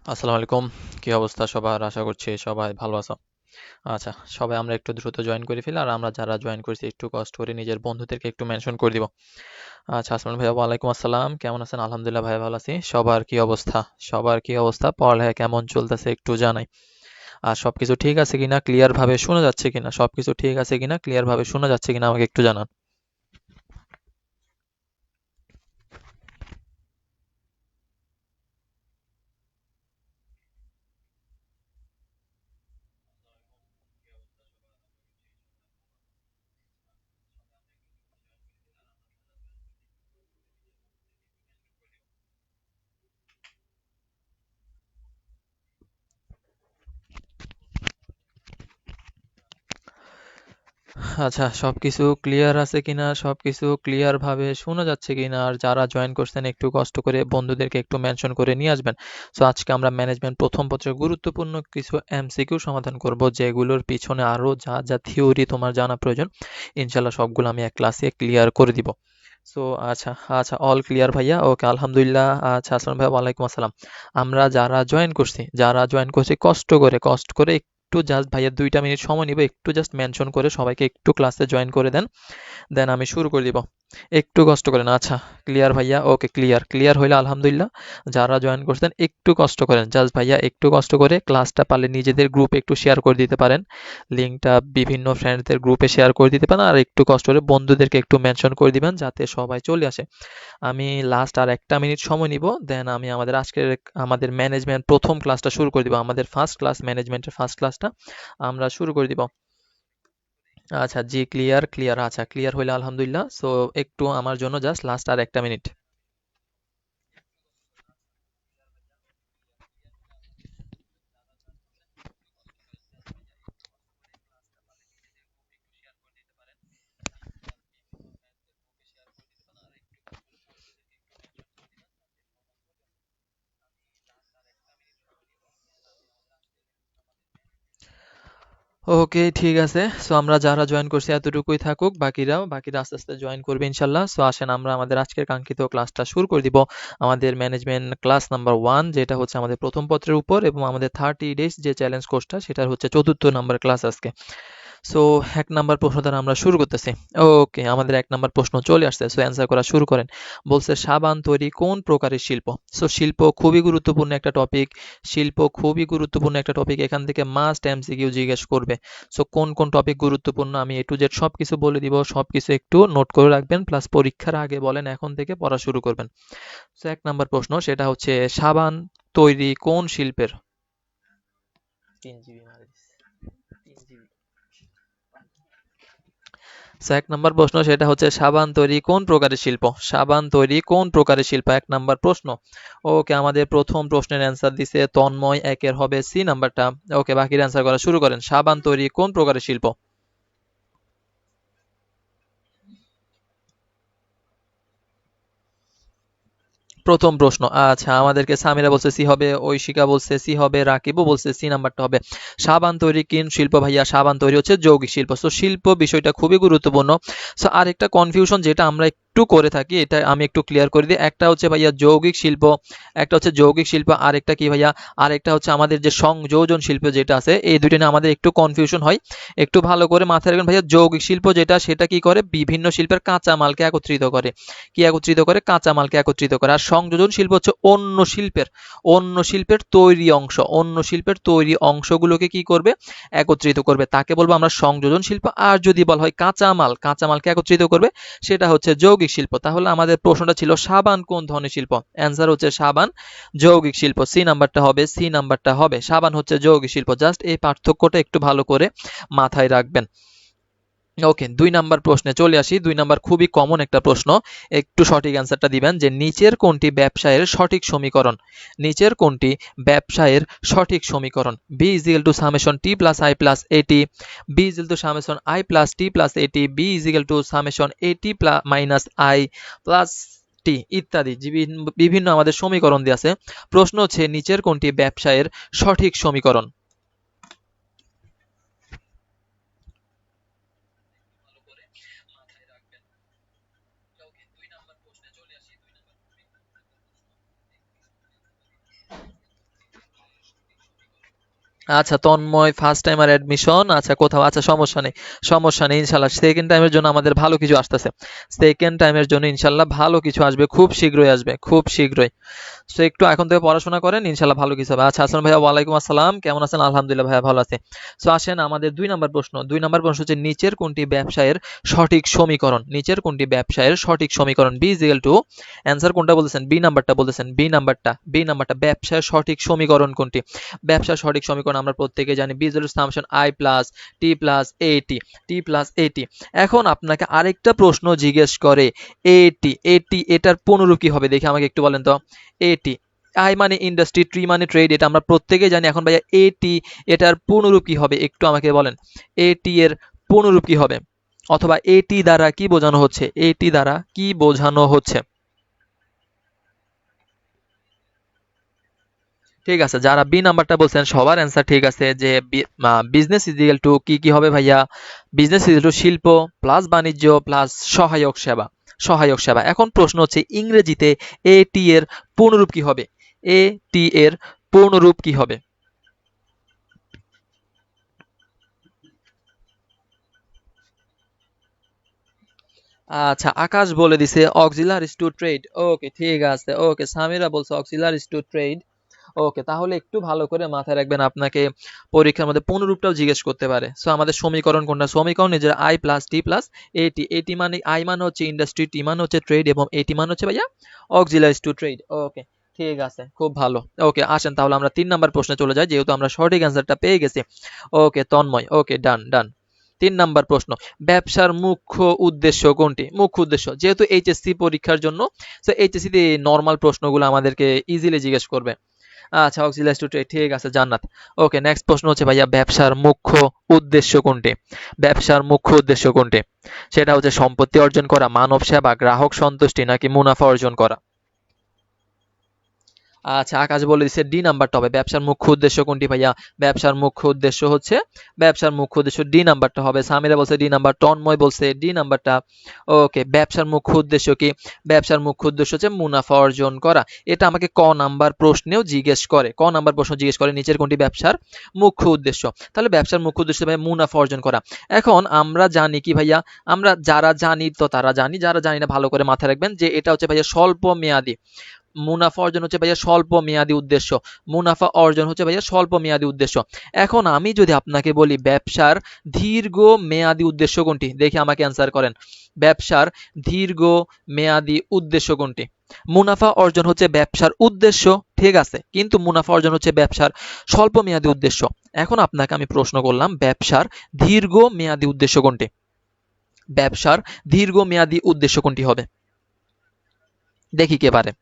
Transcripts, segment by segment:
আসসালামু আলাইকুম। কি অবস্থা সবার? আশা করছি সবাই ভালো আছো। আচ্ছা, সবাই আমরা একটু দ্রুত জয়েন করে ফেলি, আর আমরা যারা জয়েন করছি একটু কষ্ট করে নিজের বন্ধুদেরকে একটু মেনশন করে দিব। আচ্ছা, আসমান ভাইয়া ওয়ালাইকুম আসসালাম। কেমন আছেন? আলহামদুলিল্লাহ ভাইয়া ভালো আছি। সবার কি অবস্থা? সবার কি অবস্থা? পড়ালেখা কেমন চলতেছে একটু জানাই। আর সবকিছু ঠিক আছে কিনা, ক্লিয়ার ভাবে শোনা যাচ্ছে কিনা, সবকিছু ঠিক আছে কিনা, ক্লিয়ার ভাবে শোনা যাচ্ছে কিনা আমাকে একটু জানান। আচ্ছা, সবকিছু ক্লিয়ার আছে কিনা, সবকিছু ক্লিয়ার ভাবে শোনা যাচ্ছে কিনা, আর যারা জয়েন করছেন একটু কষ্ট করে বন্ধুদেরকে একটু মেনশন করে নিয়ে আসবেন। সো আজকে আমরা ম্যানেজমেন্ট প্রথম পত্রের গুরুত্বপূর্ণ কিছু এমসিকিউ সমাধান করব, যেগুলোর পিছনে আরো যা যা থিওরি তোমার জানা প্রয়োজন ইনশাল্লাহ সবগুলো আমি এক ক্লাসে ক্লিয়ার করে দিব। সো আচ্ছা, আচ্ছা, অল ক্লিয়ার ভাইয়া, ওকে আলহামদুলিল্লাহ। আচ্ছা, আসলাম ভাইয়া ওয়ালাইকুম আসসালাম। আমরা যারা জয়েন করছি কষ্ট করে একটু জাস্ট ভাইয়া 2টা মিনিট সময় নিব, একটু জাস্ট মেনশন করে সবাইকে একটু ক্লাসে জয়েন করে দেন, দেন আমি শুরু করে দিব। একটু কষ্ট করেন। আচ্ছা, ক্লিয়ার ভাইয়া, ওকে ক্লিয়ার, ক্লিয়ার হইলে আলহামদুলিল্লাহ। যারা জয়েন করছেন একটু কষ্ট করেন, জাস্ট ভাইয়া একটু কষ্ট করে ক্লাসটা পারলে নিজেদের গ্রুপে একটু শেয়ার করে দিতে পারেন, লিঙ্কটা বিভিন্ন ফ্রেন্ডসদের গ্রুপে শেয়ার করে দিতে পারেন, আর একটু কষ্ট করে বন্ধুদেরকে একটু মেনশন করে দিবেন যাতে সবাই চলে আসে। আমি লাস্ট আর 1টা মিনিট সময় নিব, দেন আমি আমাদের ম্যানেজমেন্ট প্রথম ক্লাসটা শুরু করে দিব, আমাদের ফার্স্ট ক্লাস, ম্যানেজমেন্টের ফার্স্ট ক্লাসটা আমরা শুরু করে দিব। আচ্ছা জি, ক্লিয়ার, ক্লিয়ার। আচ্ছা, ক্লিয়ার হইলে আলহামদুলিল্লাহ। সো একটু আমার জন্য জাস্ট লাস্ট আর 1টা মিনিট। ওকে, ঠিক আছে। সো আমরা যারা জয়েন করছি এতটুকুই থাকুক, বাকিরা আস্তে আস্তে জয়েন করবে ইনশাল্লাহ। সো আসেন আমরা আমাদের আজকের কাঙ্ক্ষিত ক্লাসটা শুরু করে দিব। আমাদের ম্যানেজমেন্ট ক্লাস নাম্বার 1, যেটা হচ্ছে আমাদের প্রথম পত্রের উপর, এবং আমাদের 30 ডেজ যে চ্যালেঞ্জ কোর্সটা সেটার হচ্ছে চতুর্থ নাম্বার ক্লাস আজকে। সো 1 নাম্বার প্রশ্ন দ্বারা আমরা শুরু করতেছি। ওকে, আমাদের 1 নাম্বার প্রশ্ন চলে আসছে। সো অ্যান্সার করা শুরু করেন। বলছে সাবান তৈরি কোন প্রকারের শিল্প? সো শিল্প খুবই গুরুত্বপূর্ণ একটা টপিক। শিল্প খুবই গুরুত্বপূর্ণ একটা টপিক, এখান থেকে মাস্ট এমসিকিউ জিজ্ঞেস করবে। সো কোন কোন টপিক গুরুত্বপূর্ণ আমি এ টু জেড সব কিছু বলে দিব, সব কিছু একটু নোট করে রাখবেন, প্লাস পরীক্ষার আগে বলেন এখন থেকে পড়া শুরু করবেন। সো 1 নাম্বার প্রশ্ন সেটা হচ্ছে সাবান তৈরি কোন শিল্পের? 3 GB মারি দিছে, 3 GB। সো 1 নাম্বার প্রশ্ন সেটা হচ্ছে সাবান তৈরি কোন প্রকারের শিল্প? সাবান তৈরি কোন প্রকারের শিল্প? 1 নাম্বার প্রশ্ন। ওকে, আমাদের প্রথম প্রশ্নের অ্যান্সার দিছে তন্ময়, একের হবে সি নাম্বারটা। ওকে, বাকির অ্যান্সার করা শুরু করেন। সাবান তৈরি কোন প্রকারের শিল্প? প্রথম প্রশ্ন। আচ্ছা, আমাদেরকে সামিরা বলছে সি হবে, ঐশিকা বলছে সি হবে, রাকিবও বলছে সি নাম্বারটা হবে। সাবান তৈরি কোন শিল্প ভাইয়া? সাবান তৈরি হচ্ছে যৌগিক শিল্প। সো শিল্প বিষয়টা খুবই গুরুত্বপূর্ণ। সো আরেকটা কনফিউশন যেটা আমরা একটু করে থাকি, এটা আমি একটু ক্লিয়ার করে দিই। একটা হচ্ছে ভাইয়া যৌগিক শিল্প, একটা হচ্ছে যৌগিক শিল্প, আরেকটা কি ভাইয়া? আরেকটা হচ্ছে আমাদের যে সংযোজন শিল্প যেটা আছে, এই দুইটা নিয়ে আমাদের একটু কনফিউশন হয়। একটু ভালো করে মাথায় রাখবেন ভাইয়া, যৌগিক শিল্প যেটা সেটা কি করে? বিভিন্ন শিল্পের কাঁচা মালকে একত্রিত করে। কি একত্রিত করে? কাঁচামালকে একত্রিত করে। আর সংযোজন শিল্প হচ্ছে অন্য শিল্পের তৈরি অংশ, অন্য শিল্পের তৈরি অংশগুলোকে কি করবে? একত্রিত করবে, তাকে বলবো আমরা সংযোজন শিল্প। আর যদি বলা হয় কাঁচামালকে একত্রিত করবে, সেটা হচ্ছে যৌগিক শিল্প। তাহলে আমাদের প্রশ্নটা ছিল সাবান কোন ধরনের শিল্প? অ্যান্সার হচ্ছে সাবান যৌগিক শিল্প। সি নাম্বারটা হবে সাবান হচ্ছে যৌগিক শিল্প। জাস্ট এই পার্থক্যটা একটু ভালো করে মাথায় রাখবেন। ওকে, 2 নাম্বার প্রশ্নে চলে আসি। 2 নাম্বার খুবই কমন একটা প্রশ্ন, একটু সঠিক অ্যান্সারটা দিবেন যে নিচের কোনটি ব্যবসায়ের সঠিক সমীকরণ? নিচের কোনটি ব্যবসায়ের সঠিক সমীকরণ? B is equal to summation T plus I plus AT, B is equal to summation I plus T plus AT, B is equal to summation AT minus I plus T, ইত্যাদি বিভিন্ন আমাদের সমীকরণ দিয়ে আছে। প্রশ্ন হচ্ছে নিচের কোনটি ব্যবসায়ের সঠিক সমীকরণ? আচ্ছা তন্ময় ফার্স্ট টাইমার অ্যাডমিশন, আচ্ছা কোথাও, আচ্ছা সমস্যা নেই, সমস্যা নেই, ইনশাল্লাহ সেকেন্ড টাইমের জন্য আমাদের ভালো কিছু আসতেছে, সেকেন্ড টাইমের জন্য ইনশাল্লাহ ভালো কিছু আসবে, খুব শীঘ্রই আসবে, খুব শীঘ্রই। সো একটু এখন থেকে পড়াশোনা করেন, ইনশাল্লাহ ভালো কিছু হবে। আচ্ছা হাসান ভাইয়া, ওয়ালাইকুম আসসালাম, কেমন আছেন? আলহামদুলিল্লাহ ভাইয়া ভালো আছে। সো আসেন আমাদের 2 নম্বর প্রশ্ন, 2 নম্বর প্রশ্ন হচ্ছে নিচের কোনটি ব্যবসায়ের সঠিক সমীকরণ, নিচের কোনটি ব্যবসায়ের সঠিক সমীকরণ, B is equal to, answer কোনটা বলতেছেন, বি নাম্বারটা বলতেছেন, বি নাম্বারটা ব্যবসায়ের সঠিক সমীকরণ কোনটি? ব্যবসার সঠিক সমীকরণ আমরা প্রত্যেকে জানি, B is equal to summation I plus T plus এটি, টি প্লাস এটি। এখন আপনাকে আরেকটা প্রশ্ন জিজ্ঞেস করে, এটি এটার পুনরূপ কি হবে, দেখে আমাকে একটু বলেন তো। এটি, আই মানে ইন্ডাস্ট্রি, ট্রি মানে ট্রেড, এটা আমরা প্রত্যেকেই জানি। এখন ভাইয়া এটি এটার পূর্ণরূপ কি হবে, একটু আমাকে বলেন। এটি এর পূর্ণরূপ কি হবে, অথবা এটি দ্বারা কি বোঝানো হচ্ছে, এটি দ্বারা কি বোঝানো হচ্ছে? ঠিক আছে, যারা বি নাম্বারটা বলছেন সবার অ্যান্সার ঠিক আছে, যে বিজনেস ইজ ইকুয়াল টু কি কি হবে ভাইয়া, বিজনেস ইজ ইকুয়াল টু শিল্প প্লাস বাণিজ্য প্লাস সহায়ক সেবা, সহায়ক সেবা। এখন প্রশ্ন হচ্ছে ইংরেজিতে এটি এর পূর্ণরূপ কি হবে, এটি এর পূর্ণরূপ কি হবে? আচ্ছা আকাশ বলে দিছে অক্সিলারিজ টু ট্রেড, ওকে ঠিক আছে, ওকে সামিরা বলছে অক্সিলারিজ টু ট্রেড। ওকে, তাহলে একটু ভালো করে মাথায় রাখবেন, আপনাকে পরীক্ষার মধ্যে পুনরূপটাও জিজ্ঞেস করতে পারে। সো আমাদের সমীকরণ কোনটা, সমীকরণ নিজের আই প্লাস টি প্লাস এটি, এটি মানে আই মানে হচ্ছে ইন্ডাস্ট্রি, টি মানে হচ্ছে ট্রেড, এবং এটি মানে হচ্ছে ভাইয়া অক্সিলারিজ টু ট্রেড। ওকে ঠিক আছে, খুব ভালো। ওকে আসেন তাহলে আমরা 3 নম্বর প্রশ্নে চলে যাই, যেহেতু আমরা সঠিক অ্যান্সারটা পেয়ে গেছি। ওকে তন্ময়, ওকে ডান ডান। 3 নম্বর প্রশ্ন, ব্যবসার মুখ্য উদ্দেশ্য কোনটি? মুখ্য উদ্দেশ্য, যেহেতু এইচএসসি পরীক্ষার জন্য, তো এইচএসসি তে নর্মাল প্রশ্নগুলো আমাদেরকে ইজিলি জিজ্ঞেস করবে। আচ্ছা অক্সিলারিজ টু ট্রেড, ঠিক আছে জান্নাত। ওকে নেক্সট প্রশ্ন হচ্ছে ভাইয়া ব্যবসার মুখ্য উদ্দেশ্য কোনটি? ব্যবসার মুখ্য উদ্দেশ্য কোনটি? সেটা হচ্ছে সম্পত্তি অর্জন করা, মানব সেবা, গ্রাহক সন্তুষ্টি, নাকি মুনাফা অর্জন করা? আচ্ছা আকাশ বলে দিচ্ছে ডি নাম্বারটা হবে, ব্যবসার মুখ্য উদ্দেশ্য কোনটি ভাইয়া? ব্যবসার মুখ্য উদ্দেশ্য হচ্ছে, ব্যবসার মুখ্য উদ্দেশ্য ডি নাম্বারটা হবে। সামিরা বলছে ডি নাম্বার, তন্ময় বলছে ডি নাম্বারটা। ওকে ব্যবসার মুখ্য উদ্দেশ্য কি? ব্যবসার মুখ্য উদ্দেশ্য হচ্ছে মুনাফা অর্জন করা। এটা আমাকে ক নাম্বার প্রশ্নেও জিজ্ঞেস করে, ক নাম্বার প্রশ্ন জিজ্ঞেস করে নিচের কোনটি ব্যবসার মুখ্য উদ্দেশ্য। তাহলে ব্যবসার মুখ্য উদ্দেশ্য ভাইয়া মুনাফা অর্জন করা। এখন আমরা জানি কি ভাইয়া, আমরা যারা জানি তো তারা জানি, যারা জানি না ভালো করে মাথায় রাখবেন যে এটা হচ্ছে ভাইয়া স্বল্প মেয়াদী, মুনাফা অর্জন হচ্ছে ভাইয়া স্বল্প মেয়াদী উদ্দেশ্য, মুনাফা অর্জন হচ্ছে ভাইয়া স্বল্প মেয়াদী উদ্দেশ্য। এখন আমি যদি আপনাকে বলি ব্যবসার দীর্ঘ মেয়াদী উদ্দেশ্য কোনটি, দেখে আমাকে অ্যান্সার করেন। ব্যবসার দীর্ঘ মেয়াদী উদ্দেশ্য কোনটি? মুনাফা অর্জন হচ্ছে ব্যবসার উদ্দেশ্য, ঠিক আছে, কিন্তু মুনাফা অর্জন হচ্ছে ব্যবসার স্বল্প মেয়াদী উদ্দেশ্য। এখন আপনাকে আমি প্রশ্ন করলাম ব্যবসার দীর্ঘ মেয়াদী উদ্দেশ্য কোনটি? ব্যবসার দীর্ঘ মেয়াদী উদ্দেশ্য কোনটি হবে, দেখি কে পারে।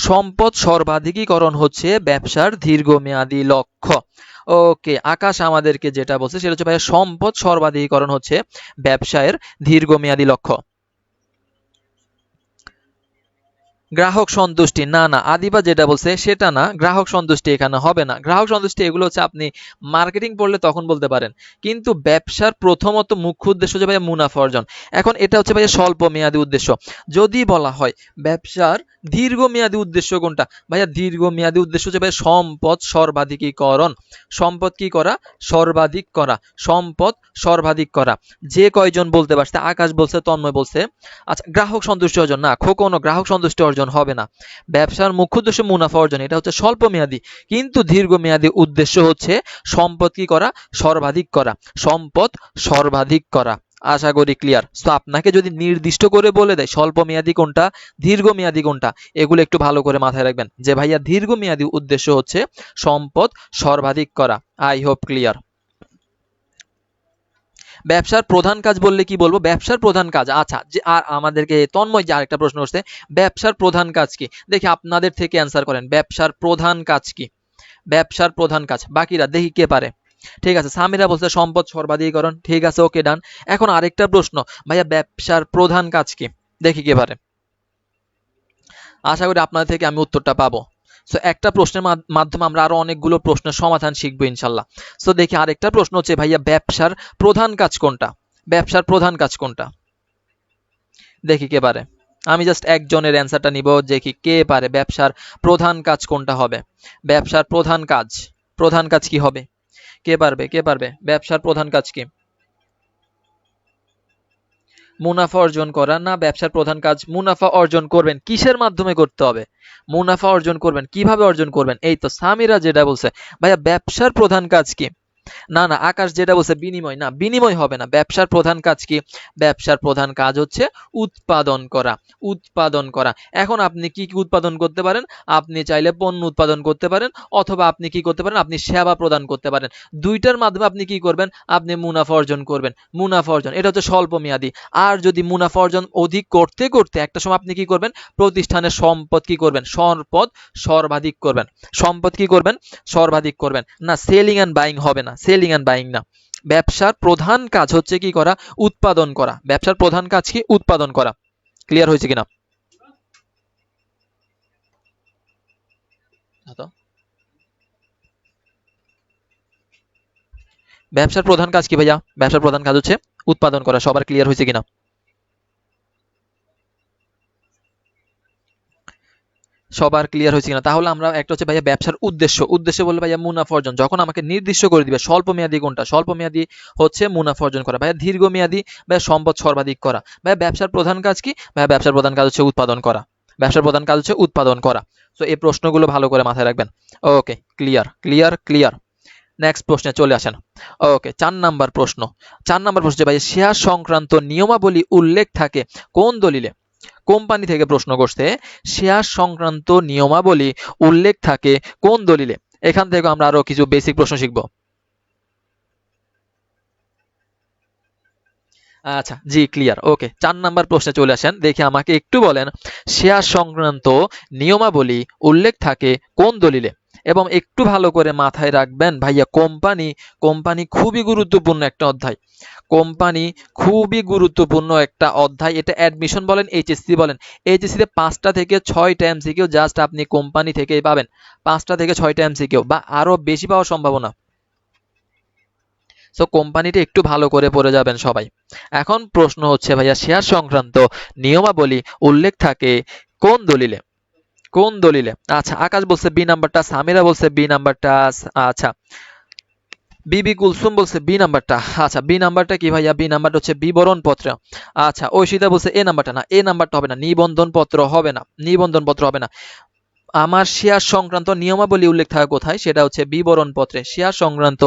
সম্পদ সর্বাধিকীকরণ হচ্ছে ব্যবসার দীর্ঘমেয়াদী লক্ষ্য। ওকে আকাশ আমাদেরকে যেটা বলছে সেটা হচ্ছে ভাইয়া সম্পদ সর্বাধিকীকরণ হচ্ছে ব্যবসায়ের দীর্ঘমেয়াদী লক্ষ্য। গ্রাহক সন্তুষ্টি, না না আদিবা যেটা বলছে সেটা না, গ্রাহক সন্তুষ্টি এখানে হবে না। গ্রাহক সন্তুষ্টি এগুলো হচ্ছে আপনি মার্কেটিং পড়লে তখন বলতে পারেন, কিন্তু ব্যবসার প্রথমত মুখ্য উদ্দেশ্য হচ্ছে ভাইয়া মুনাফা অর্জন। এখন এটা হচ্ছে ভাইয়া স্বল্প মেয়াদী উদ্দেশ্য। যদি বলা হয় ব্যবসার দীর্ঘমেয়াদী উদ্দেশ্য কোনটা, ভাইয়া দীর্ঘমেয়াদী উদ্দেশ্য হচ্ছে ভাইয়া সম্পদ সর্বাধিকীকরণ। সম্পদ কি করা? সর্বাধিক করা, সম্পদ সর্বাধিক করা। যে কয়জন বলতে পারছে, আকাশ বলছে, তন্ময় বলছে। আচ্ছা গ্রাহক সন্তুষ্টি অর্জন, না খোকনও গ্রাহক সন্তুষ্টি অর্জন হবে না। ব্যবসার মুখ্য উদ্দেশ্য মুনাফা অর্জন, এটা হচ্ছে স্বল্প মেয়াদী, কিন্তু দীর্ঘমেয়াদী উদ্দেশ্য হচ্ছে সম্পদ কি করা? সর্বাধিক করা, সম্পদ সর্বাধিক করা। আশা করি ক্লিয়ার। তো আপনাকে যদি নির্দিষ্ট করে বলে দেয় স্বল্প মেয়াদী কোনটা, দীর্ঘমেয়াদী কোনটা, এগুলো একটু ভালো করে মাথায় রাখবেন যে ভাইয়া দীর্ঘমেয়াদী উদ্দেশ্য হচ্ছে সম্পদ সর্বাধিক করা। I hope clear. ব্যবসার প্রধান কাজ বললে কি বলবো? ব্যবসার প্রধান কাজ, আচ্ছা যে আর আমাদেরকে তন্ময় যে আরেকটা প্রশ্ন করছে, ব্যবসার প্রধান কাজ কি, দেখি আপনাদের থেকে অ্যান্সার করেন। ব্যবসার প্রধান কাজ কি? ব্যবসার প্রধান কাজ, বাকিরা দেখি কে পারে। ঠিক আছে সামিরা বলছে সম্পদ সর্বাধিকরণ, ঠিক আছে ওকে ডান। এখন আরেকটা প্রশ্ন, ভাইয়া ব্যবসার প্রধান কাজ কি, দেখি কে পারে। আশা করি আপনাদের থেকে আমি উত্তরটা পাবো। সো একটা প্রশ্নের মাধ্যমে আমরা আরো অনেকগুলো প্রশ্নের সমাধান শিখবো ইনশাল্লাহ। সো দেখি আরেকটা প্রশ্ন হচ্ছে ভাইয়া ব্যবসার প্রধান কাজ কোনটা? ব্যবসার প্রধান কাজ কোনটা, দেখি কে পারে। আমি জাস্ট একজনের অ্যান্সারটা নিব যে কি কে পারে ব্যবসার প্রধান কাজ কোনটা হবে। ব্যবসার প্রধান কাজ কি হবে? কে পারবে ব্যবসার প্রধান কাজ কি? মুনাফা অর্জন করা না? ব্যবসার প্রধান কাজ মুনাফা অর্জন করবেন কিসের মাধ্যমে করতে হবে? মুনাফা অর্জন করবেন কিভাবে অর্জন করবেন? এই তো সামিরা যেটা বলছে ভাইয়া ব্যবসার প্রধান কাজ কি? না না, আকাশ যেটা বলছে বিনিময়, না বিনিময় হবে না। ব্যবসার প্রধান কাজ কি? ব্যবসার প্রধান কাজ হচ্ছে উৎপাদন করা। উৎপাদন করা। এখন আপনি কি কি উৎপাদন করতে পারেন? আপনি চাইলে পণ্য উৎপাদন করতে পারেন, অথবা আপনি কি করতে পারেন? আপনি সেবা প্রদান করতে পারেন। দুইটার মাধ্যমে আপনি কি করবেন? আপনি মুনাফা অর্জন করবেন। মুনাফা অর্জন এটা হচ্ছে স্বল্প মেয়াদী। আর যদি মুনাফা অর্জন অধিক করতে করতে একটা সময় আপনি কি করবেন? প্রতিষ্ঠানের সম্পদ কি করবেন? সম্পদ সর্বাধিক করবেন। সম্পদ কি করবেন? সর্বাধিক করবেন। না, সেলিং এন্ড বাইং হবে না, সেলিং এন্ড বাইং না। ব্যবসার প্রধান কাজ হচ্ছে কি করা? উৎপাদন করা। ব্যবসার প্রধান কাজ কি? উৎপাদন করা। ক্লিয়ার হয়েছে কিনা? ব্যবসার প্রধান কাজ কি ভাইয়া? ব্যবসার প্রধান কাজ হচ্ছে উৎপাদন করা। সবার ক্লিয়ার হয়েছে কিনা? সবার ক্লিয়ার হয়েছে কিনা? তাহলে আমরা একটা হচ্ছে ভাইয়া ব্যবসার উদ্দেশ্য বললে ভাইয়া মুনাফা অর্জন। যখন আমাকে নির্দিষ্ট করে দিবে স্বল্প মেয়াদী কোনটা, স্বল্প মেয়াদী হচ্ছে মুনাফা অর্জন করা। ভাইয়া দীর্ঘমেয়াদী ভাইয়া সম্পদ সর্বাধিক করা। ভাইয়া ব্যবসার প্রধান কাজ কি? ভাইয়া ব্যবসার প্রধান কাজ হচ্ছে উৎপাদন করা। ব্যবসার প্রধান কাজ হচ্ছে উৎপাদন করা। তো এই প্রশ্নগুলো ভালো করে মাথায় রাখবেন। ওকে, ক্লিয়ার। নেক্সট প্রশ্নে চলে আসেন। ওকে, 4 নাম্বার প্রশ্ন। 4 নাম্বার প্রশ্ন ভাই, শেয়ার সংক্রান্ত নিয়মাবলী উল্লেখ থাকে কোন দলিলে? কোম্পানি থেকে প্রশ্ন করছে, শেয়ার সংক্রান্ত নিয়মাবলী উল্লেখ থাকে কোন দলিলে? এখান থেকে আমরা আরো কিছু বেসিক প্রশ্ন শিখব। আচ্ছা, জি ক্লিয়ার। ওকে, 4 নাম্বার প্রশ্নে চলে আসেন। দেখে আমাকে একটু বলেন, শেয়ার সংক্রান্ত নিয়মাবলী উল্লেখ থাকে কোন দলিলে? এবং একটু ভালো করে মাথায় রাখবেন ভাইয়া, কোম্পানি খুবই গুরুত্বপূর্ণ একটা অধ্যায়। কোম্পানি খুবই গুরুত্বপূর্ণ একটা অধ্যায়। এটা অ্যাডমিশন বলেন, এইচএসসি বলেন, এইচএসসিতে 5টা থেকে 6টা এমসিকিউ জাস্ট আপনি কোম্পানি থেকেই পাবেন। 5টা থেকে 6টা এমসিকিউ বা আরো বেশি পাওয়ার সম্ভাবনা। সো কোম্পানিটা একটু ভালো করে পড়ে যাবেন সবাই। এখন প্রশ্ন হচ্ছে ভাইয়া, শেয়ার সংক্রান্ত নিয়মাবলী উল্লেখ থাকে কোন দলিলে? কোন দলিলে? আচ্ছা, আকাশ বলছে বি নাম্বারটা, সামিরা বলছে বি নাম্বারটা। আচ্ছা, বিবি কুলসুম বলছে বি নাম্বারটা। আচ্ছা, বি নাম্বারটা কি ভাইয়া? বি নাম্বারটা হচ্ছে বিবরণ পত্র। আচ্ছা, ঐশিতা বলছে এ নাম্বারটা। না, এ নাম্বারটা হবে না, নিবন্ধন পত্র হবে না, নিবন্ধন পত্র হবে না। আমার শেয়ার সংক্রান্ত নিয়মাবলী উল্লেখ থাকা কোথায়? সেটা হচ্ছে বিবরণ পত্রে। শেয়ার সংক্রান্ত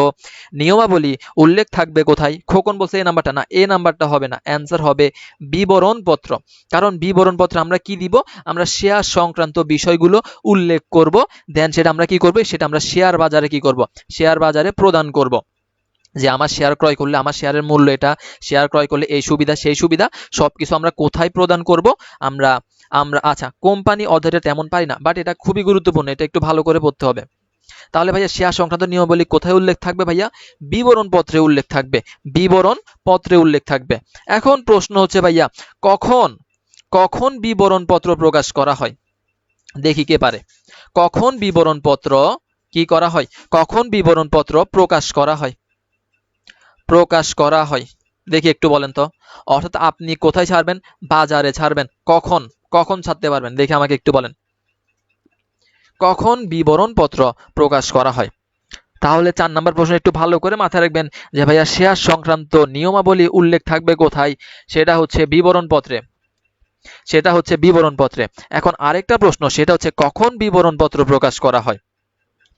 নিয়মাবলী উল্লেখ থাকবে কোথায়? খোকন বলছে এ নাম্বারটা। না, এ নাম্বারটা হবে না, অ্যান্সার হবে বিবরণ পত্র। কারণ বিবরণ পত্রে আমরা কি দিব? আমরা শেয়ার সংক্রান্ত বিষয়গুলো উল্লেখ করব, দেন সেটা আমরা কি করব? সেটা আমরা শেয়ার বাজারে কি করব? শেয়ার বাজারে প্রদান করব। যে আমার শেয়ার ক্রয় করলে আমার শেয়ারের মূল্য এটা, শেয়ার ক্রয় করলে এই সুবিধা সেই সুবিধা, সবকিছু আমরা কোথায় প্রদান করব? আমরা আমরা আচ্ছা, কোম্পানি অধ্যায়টা তেমন পারি না, বাট এটা খুবই গুরুত্বপূর্ণ, এটা একটু ভালো করে পড়তে হবে। তাহলে ভাইয়া শেয়ার সংক্রান্ত নিয়মাবলী কোথায় উল্লেখ থাকবে ভাইয়া? বিবরণ পত্রে উল্লেখ থাকবে। বিবরণ পত্রে উল্লেখ থাকবে। এখন প্রশ্ন হচ্ছে ভাইয়া, কখন কখন বিবরণ পত্র প্রকাশ করা হয়? দেখি কে পারে। কখন বিবরণ পত্র কি করা হয়? কখন বিবরণ পত্র প্রকাশ করা হয়? প্রকাশ করা হয়, দেখি একটু বলেন তো। অর্থাৎ আপনি কোথায় ছাড়বেন? বাজারে ছাড়বেন। কখন কখন ছাড়তে পারবেন? দেখি আমাকে একটু বলেন, কখন বিবরণ পত্র প্রকাশ করা হয়? তাহলে 4 নাম্বার প্রশ্ন একটু ভালো করে মাথায় রাখবেন যে ভাইয়া, শেয়ার সংক্রান্ত নিয়মাবলী উল্লেখ থাকবে কোথায়? সেটা হচ্ছে বিবরণ পত্রে। সেটা হচ্ছে বিবরণ পত্রে। এখন আরেকটা প্রশ্ন, সেটা হচ্ছে কখন বিবরণ পত্র প্রকাশ করা হয়?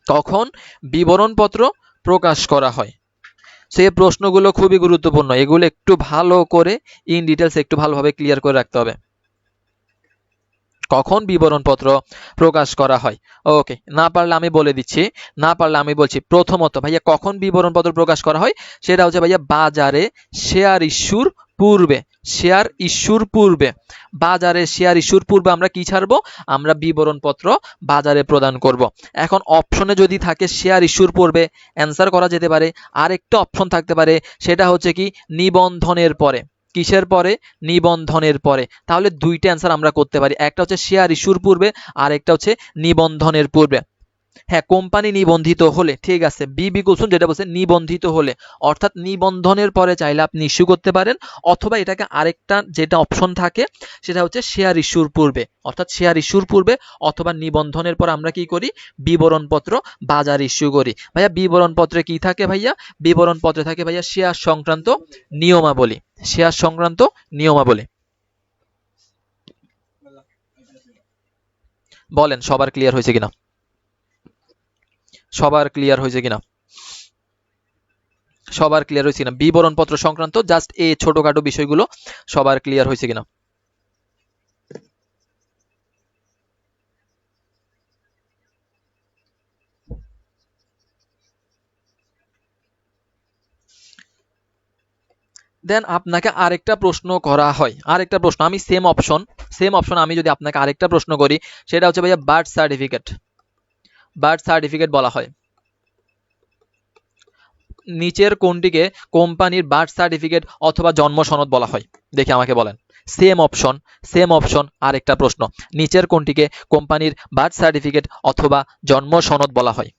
কখন বিবরণ পত্র প্রকাশ করা হয়? সেই প্রশ্নগুলো খুবই গুরুত্বপূর্ণ, এগুলো একটু ভালো করে ইন ডিটেলস একটু ভালোভাবে ক্লিয়ার করে রাখতে হবে। কখন বিবরণ পত্র প্রকাশ করা হয়? ওকে, না পারলে আমি বলে দিচ্ছি, না পারলে আমি বলছি। প্রথমত ভাইয়া, কখন বিবরণ পত্র প্রকাশ করা হয়? সেটা হচ্ছে ভাইয়া বাজারে শেয়ার ইস্যুর পূর্বে। শেয়ার ইস্যুর পূর্বে, বাজারে শেয়ার ইস্যুর পূর্বে আমরা কি ছাড়বো? আমরা বিবরণ পত্র বাজারে প্রদান করব। এখন অপশনে যদি থাকে শেয়ার ইস্যুর পূর্বে, অ্যান্সার করা যেতে পারে। আরেকটা অপশন থাকতে পারে, সেটা হচ্ছে কি নিবন্ধনের পরে। কিসের পরে? নিবন্ধনের পরে। তাহলে দুইটা অ্যান্সার আমরা করতে পারি, একটা হচ্ছে শেয়ার ইস্যুর পূর্বে, আর একটা হচ্ছে নিবন্ধনের পূর্বে। হ্যাঁ, কোম্পানি নিবন্ধিত হলে, ঠিক আছে, বি কুলসুম যেটা বলছে নিবন্ধিত হলে, অর্থাৎ নিবন্ধনের পরে চাইলে আপনি ইস্যু করতে পারেন, অথবা এটাকে আরেকটা যেটা অপশন থাকে সেটা হচ্ছে শেয়ার ইস্যুর পূর্বে, অর্থাৎ শেয়ার ইস্যুর পূর্বে অথবা নিবন্ধনের পর আমরা কি করি, বিবরণপত্র বাজার ইস্যু করি। ভাইয়া বিবরণপত্রে কি থাকে ভাইয়া? বিবরণপত্রে থাকে ভাইয়া শেয়ার সংক্রান্ত নিয়মাবলী, শেয়ার সংক্রান্ত নিয়মাবলী। বলেন সবার ক্লিয়ার হয়েছে কিনা, সবার ক্লিয়ার হয়েছে কিনা, সবার ক্লিয়ার হয়েছে কিনা? বিবরণপত্র সংক্রান্ত জাস্ট এই ছোটখাটো বিষয়গুলো সবার ক্লিয়ার হয়েছে কিনা? দেন আপনাকে আরেকটা প্রশ্ন করা হয়, আরেকটা প্রশ্ন, আমি সেম অপশন আমি যদি আপনাকে আরেকটা প্রশ্ন করি, সেটা হচ্ছে ভাইয়া বার্থ সার্টিফিকেট। বার্থ সার্টিফিকেট বলা হয়, নিচের কোনটিকে কোম্পানির বার্থ সার্টিফিকেট অথবা জন্ম সনদ বলা হয়? দেখি আমাকে বলেন। সেম অপশন, সেম অপশন, আরেকটা প্রশ্ন, নিচের কোনটিকে কোম্পানির বার্থ সার্টিফিকেট অথবা জন্ম সনদ বলা হয়?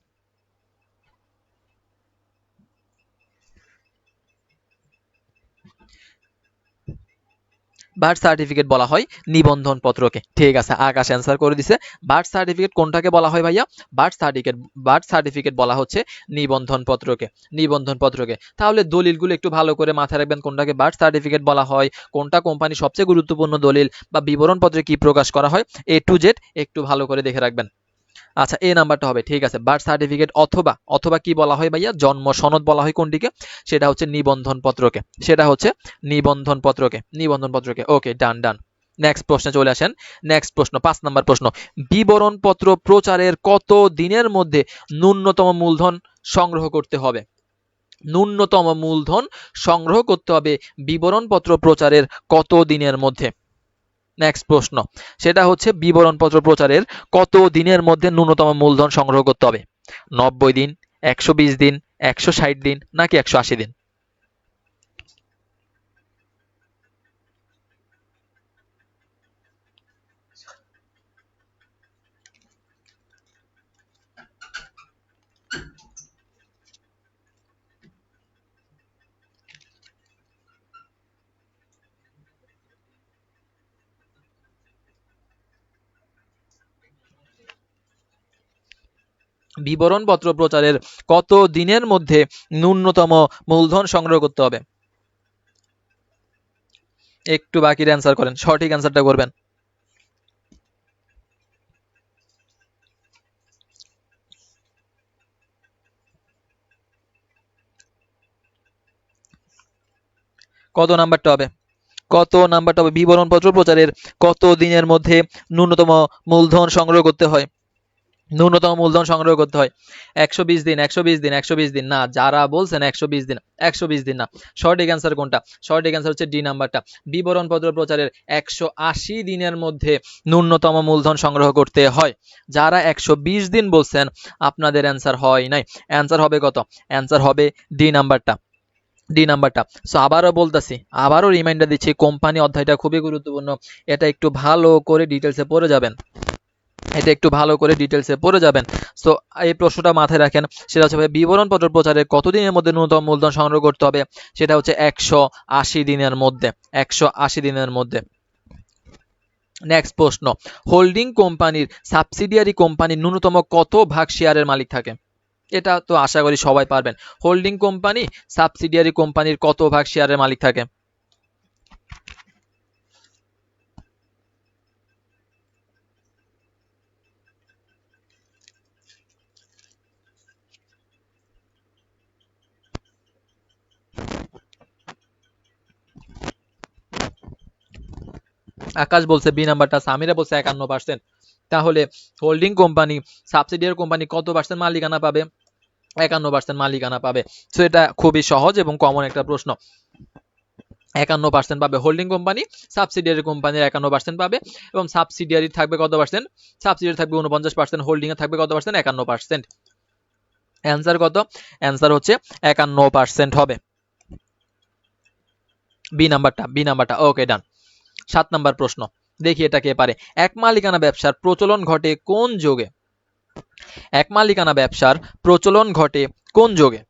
বার্থ সার্টিফিকেট বলা হয় নিবন্ধন পত্রকে। ঠিক আছে, আকাশ অ্যান্সার করে দিছে। বার্থ সার্টিফিকেট কোনটাকে বলা হয় ভাইয়া? বার্থ সার্টিফিকেট বলা হচ্ছে নিবন্ধন পত্রকে, নিবন্ধন পত্রকে। তাহলে দলিলগুলো একটু ভালো করে মাথায় রাখবেন, কোনটাকে বার্থ সার্টিফিকেট বলা হয়, কোনটা কোম্পানির সবচেয়ে গুরুত্বপূর্ণ দলিল বা বিবরণ পত্রে কি প্রকাশ করা হয়, A to Z একটু ভালো করে দেখে রাখবেন। আচ্ছা, এই নাম্বারটা হবে, ঠিক আছে। বার্থ সার্টিফিকেট অথবা অথবা কি বলা হয় ভাইয়া? জন্ম সনদ বলা হয় কোনটিকে? সেটা হচ্ছে নিবন্ধন পত্রকে, সেটা হচ্ছে নিবন্ধন পত্রকে, নিবন্ধন পত্রকে। ওকে, ডান ডান। নেক্সট প্রশ্নে চলে আসেন। নেক্সট প্রশ্ন, 5 নাম্বার প্রশ্ন, বিবরণ পত্র প্রচারের কত দিনের মধ্যে ন্যূনতম মূলধন সংগ্রহ করতে হবে? ন্যূনতম মূলধন সংগ্রহ করতে হবে বিবরণপত্র প্রচারের কত দিনের মধ্যে? নেক্সট প্রশ্ন, সেটা হচ্ছে বিবরণপত্র প্রচারের কত দিনের মধ্যে ন্যূনতম মূলধন সংগ্রহ করতে হবে? 90 দিন, 120 দিন, 160 দিন, নাকি 180 দিন? বিবরণপত্র প্রচারের কত দিনের মধ্যে ন্যূনতম মূলধন সংগ্রহ করতে হবে? একটু বাকির অ্যান্সার করেন, সঠিক অ্যান্সারটা করবেন। কত নাম্বারটা হবে? কত নাম্বারটা হবে? বিবরণপত্র প্রচারের কত দিনের মধ্যে ন্যূনতম মূলধন সংগ্রহ করতে হয়? ন্যূনতম মূলধন সংগ্রহ করতে হয় 120 দিন, 120 দিন, 120 দিন না, যারা বলছেন 120 দিন, 120 দিন না। সঠিক অ্যান্সার কোনটা? সঠিক অ্যান্সার হচ্ছে ডি নাম্বারটা, বিবরণপত্র প্রচারের 180 দিনের মধ্যে ন্যূনতম মূলধন সংগ্রহ করতে হয়। যারা 120 দিন বলছেন আপনাদের অ্যান্সার হয় নাই, অ্যান্সার হবে কত? অ্যান্সার হবে ডি নাম্বারটা, ডি নাম্বারটা। সো আবারও বলতেছি, আবারও রিমাইন্ডার দিচ্ছি, কোম্পানি অধ্যায়টা খুবই গুরুত্বপূর্ণ, এটা একটু ভালো করে ডিটেলসে পড়ে যাবেন, এটা একটু ভালো করে ডিটেলসে পড়ে যাবেন। সো এই প্রশ্নটা মাথায় রাখেন, সেটা হচ্ছে বিবরণপত্র প্রচারের কতদিনের মধ্যে ন্যূনতম মূলধন সংগ্রহ করতে হবে? সেটা হচ্ছে 180 দিনের মধ্যে, 180 দিনের মধ্যে। নেক্সট প্রশ্ন, হোল্ডিং কোম্পানির সাবসিডিয়ারি কোম্পানির ন্যূনতম কত ভাগ শেয়ারের মালিক থাকে? এটা তো আশা করি সবাই পারবেন। হোল্ডিং কোম্পানি সাবসিডিয়ারি কোম্পানির কত ভাগ শেয়ারের মালিক থাকে? আকাশ বলছে বি নাম্বারটা, সামিরা বলছে 51%। তাহলে হোল্ডিং কোম্পানি সাবসিডিয়ারি কোম্পানি কত পার্সেন্ট মালিকানা পাবে? 51% মালিকানা পাবে। সো এটা খুবই সহজ এবং কমন একটা প্রশ্ন। 51% পাবে হোল্ডিং কোম্পানি, সাবসিডিয়ারি কোম্পানির 51% পাবে, এবং সাবসিডিয়ারি থাকবে কত পার্সেন্ট? সাবসিডিয়ারি থাকবে 49%, হোল্ডিং এ থাকবে কত পার্সেন্ট? 51%। অ্যান্সার কত? অ্যান্সার হচ্ছে 51% হবে বি নাম্বারটা, বি নাম্বারটা। ওকে, ডান। 7 নাম্বার প্রশ্ন, দেখি এটা কে পারে। এক মালিকানা ব্যবসার প্রচলন ঘটে কোন যুগে? এক মালিকানা ব্যবসার প্রচলন ঘটে কোন যুগে?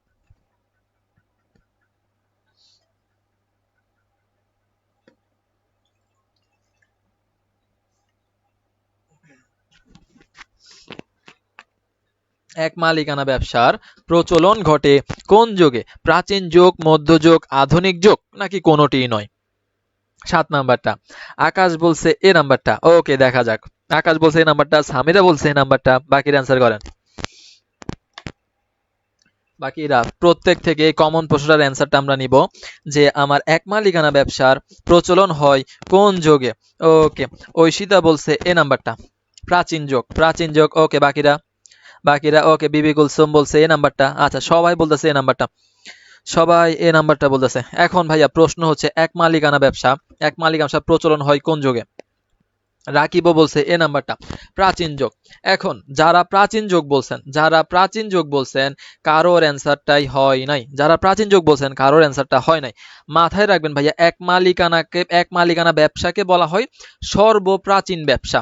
এক মালিকানা ব্যবসার প্রচলন ঘটে কোন যুগে? প্রাচীন যুগ, মধ্যযুগ, আধুনিক যুগ, নাকি কোনোটিই নয়? 7 নাম্বারটা। আকাশ বলছে এ নাম্বারটা। ওকে, দেখা যাক। আকাশ বলছে এই নাম্বারটা, সামিরা বলছে এই নাম্বারটা, বাকিরা অ্যান্সার করেন। বাকিরা প্রত্যেক থেকে কমন প্রশ্নটার অ্যান্সারটা আমরা নিব যে আমার এক মালিকানা ব্যবসার প্রচলন হয় কোন যুগে। ওকে, ঐশিতা বলছে এ নাম্বারটা, প্রাচীন যুগ। প্রাচীন যুগ। ওকে, বাকিরা বাকিরা ওকে, বিবি কুলসুম বলছে এ নাম্বারটা। আচ্ছা, সবাই বলতেছে এ নাম্বারটা, সবাই এ নাম্বারটা বলতেছে। এখন ভাইয়া প্রশ্ন হচ্ছে এক মালিকানা ব্যবসা, এক মালিকানা ব্যবসা প্রচলন হয় কোন যুগে? রাকিবও বলছে এ নাম্বারটা, প্রাচীন যুগ। এখন যারা প্রাচীন যুগ বলছেন, যারা প্রাচীন যুগ বলছেন, কারোর অ্যান্সারটাই হয় নাই। যারা প্রাচীন যুগ বলছেন কারোর অ্যান্সারটা হয় নাই। মাথায় রাখবেন ভাইয়া, এক মালিকানা ব্যবসাকে বলা হয় সর্বপ্রাচীন ব্যবসা।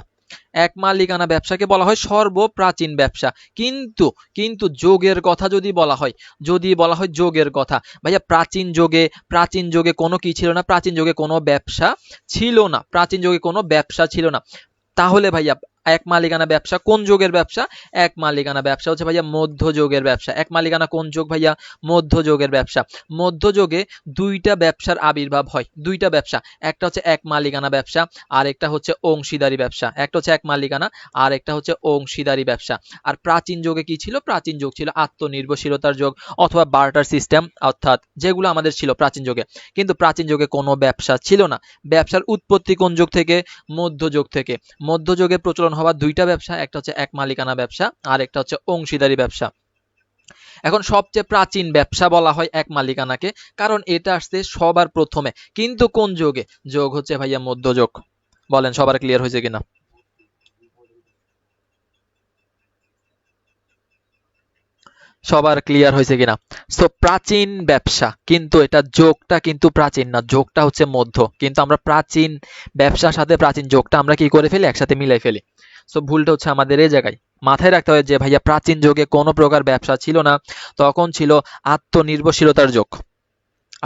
এক মালিকানা ব্যবসাকে বলা হয় সর্বপ্রাচীন ব্যবসা। কিন্তু কিন্তু যোগের কথা যদি বলা হয়, যদি বলা হয় যোগের কথা, ভাইয়া প্রাচীন যোগে কোনো কি ছিল না? প্রাচীন যুগে কোনো ব্যবসা ছিল না। প্রাচীন যুগে কোনো ব্যবসা ছিল না। তাহলে ভাইয়া এক মালিকানা ব্যবসা কোন যুগের ব্যবসা? এক মালিকানা ব্যবসা হচ্ছে ভাইয়া মধ্যযুগের ব্যবসা। এক মালিকানা কোন যুগ ভাইয়া? মধ্যযুগের ব্যবসা। মধ্যযুগে দুইটা ব্যবসার আবির্ভাব হয়, দুইটা ব্যবসা। একটা হচ্ছে এক মালিকানা ব্যবসা, আর একটা হচ্ছে অংশীদারি ব্যবসা। একটা হচ্ছে এক মালিকানা, আর একটা হচ্ছে অংশীদারি ব্যবসা। আর প্রাচীন যুগে কি ছিল? প্রাচীন যুগ ছিল আত্মনির্ভরশীলতার যুগ, অথবা বার্টার সিস্টেম, অর্থাৎ যেগুলো আমাদের ছিল প্রাচীন যুগে। কিন্তু প্রাচীন যুগে কোনো ব্যবসা ছিল না। ব্যবসার উৎপত্তি কোন যুগ থেকে? মধ্যযুগ থেকে। মধ্যযুগে প্রচলন হওয়া দুইটা ব্যবসা, একটা হচ্ছে এক মালিকানা ব্যবসা, আর একটা হচ্ছে অংশীদারি ব্যবসা। এখন সবচেয়ে প্রাচীন ব্যবসা বলা হয় এক মালিকানাকে, কারণ এটা আসছে সবার প্রথমে। কিন্তু কোন যুগে? যোগ হচ্ছে ভাইয়া মধ্যযুগ। বলেন সবার ক্লিয়ার হয়েছে কিনা? সবার ক্লিয়ার হয়েছে কিনা? সো প্রাচীন ব্যবসা, কিন্তু এটা যোগটা কিন্তু প্রাচীন না, যোগটা হচ্ছে মধ্য। কিন্তু আমরা প্রাচীন ব্যবসার সাথে প্রাচীন যোগটা আমরা কি করে ফেলি? একসাথে মিলাই ফেলি। সো ভুলটা হচ্ছে আমাদের এই জায়গায়। মাথায় রাখতে হয় যে ভাইয়া প্রাচীন যুগে কোনো প্রকার ব্যবসা ছিল না, তখন ছিল আত্মনির্ভরশীলতার যুগ।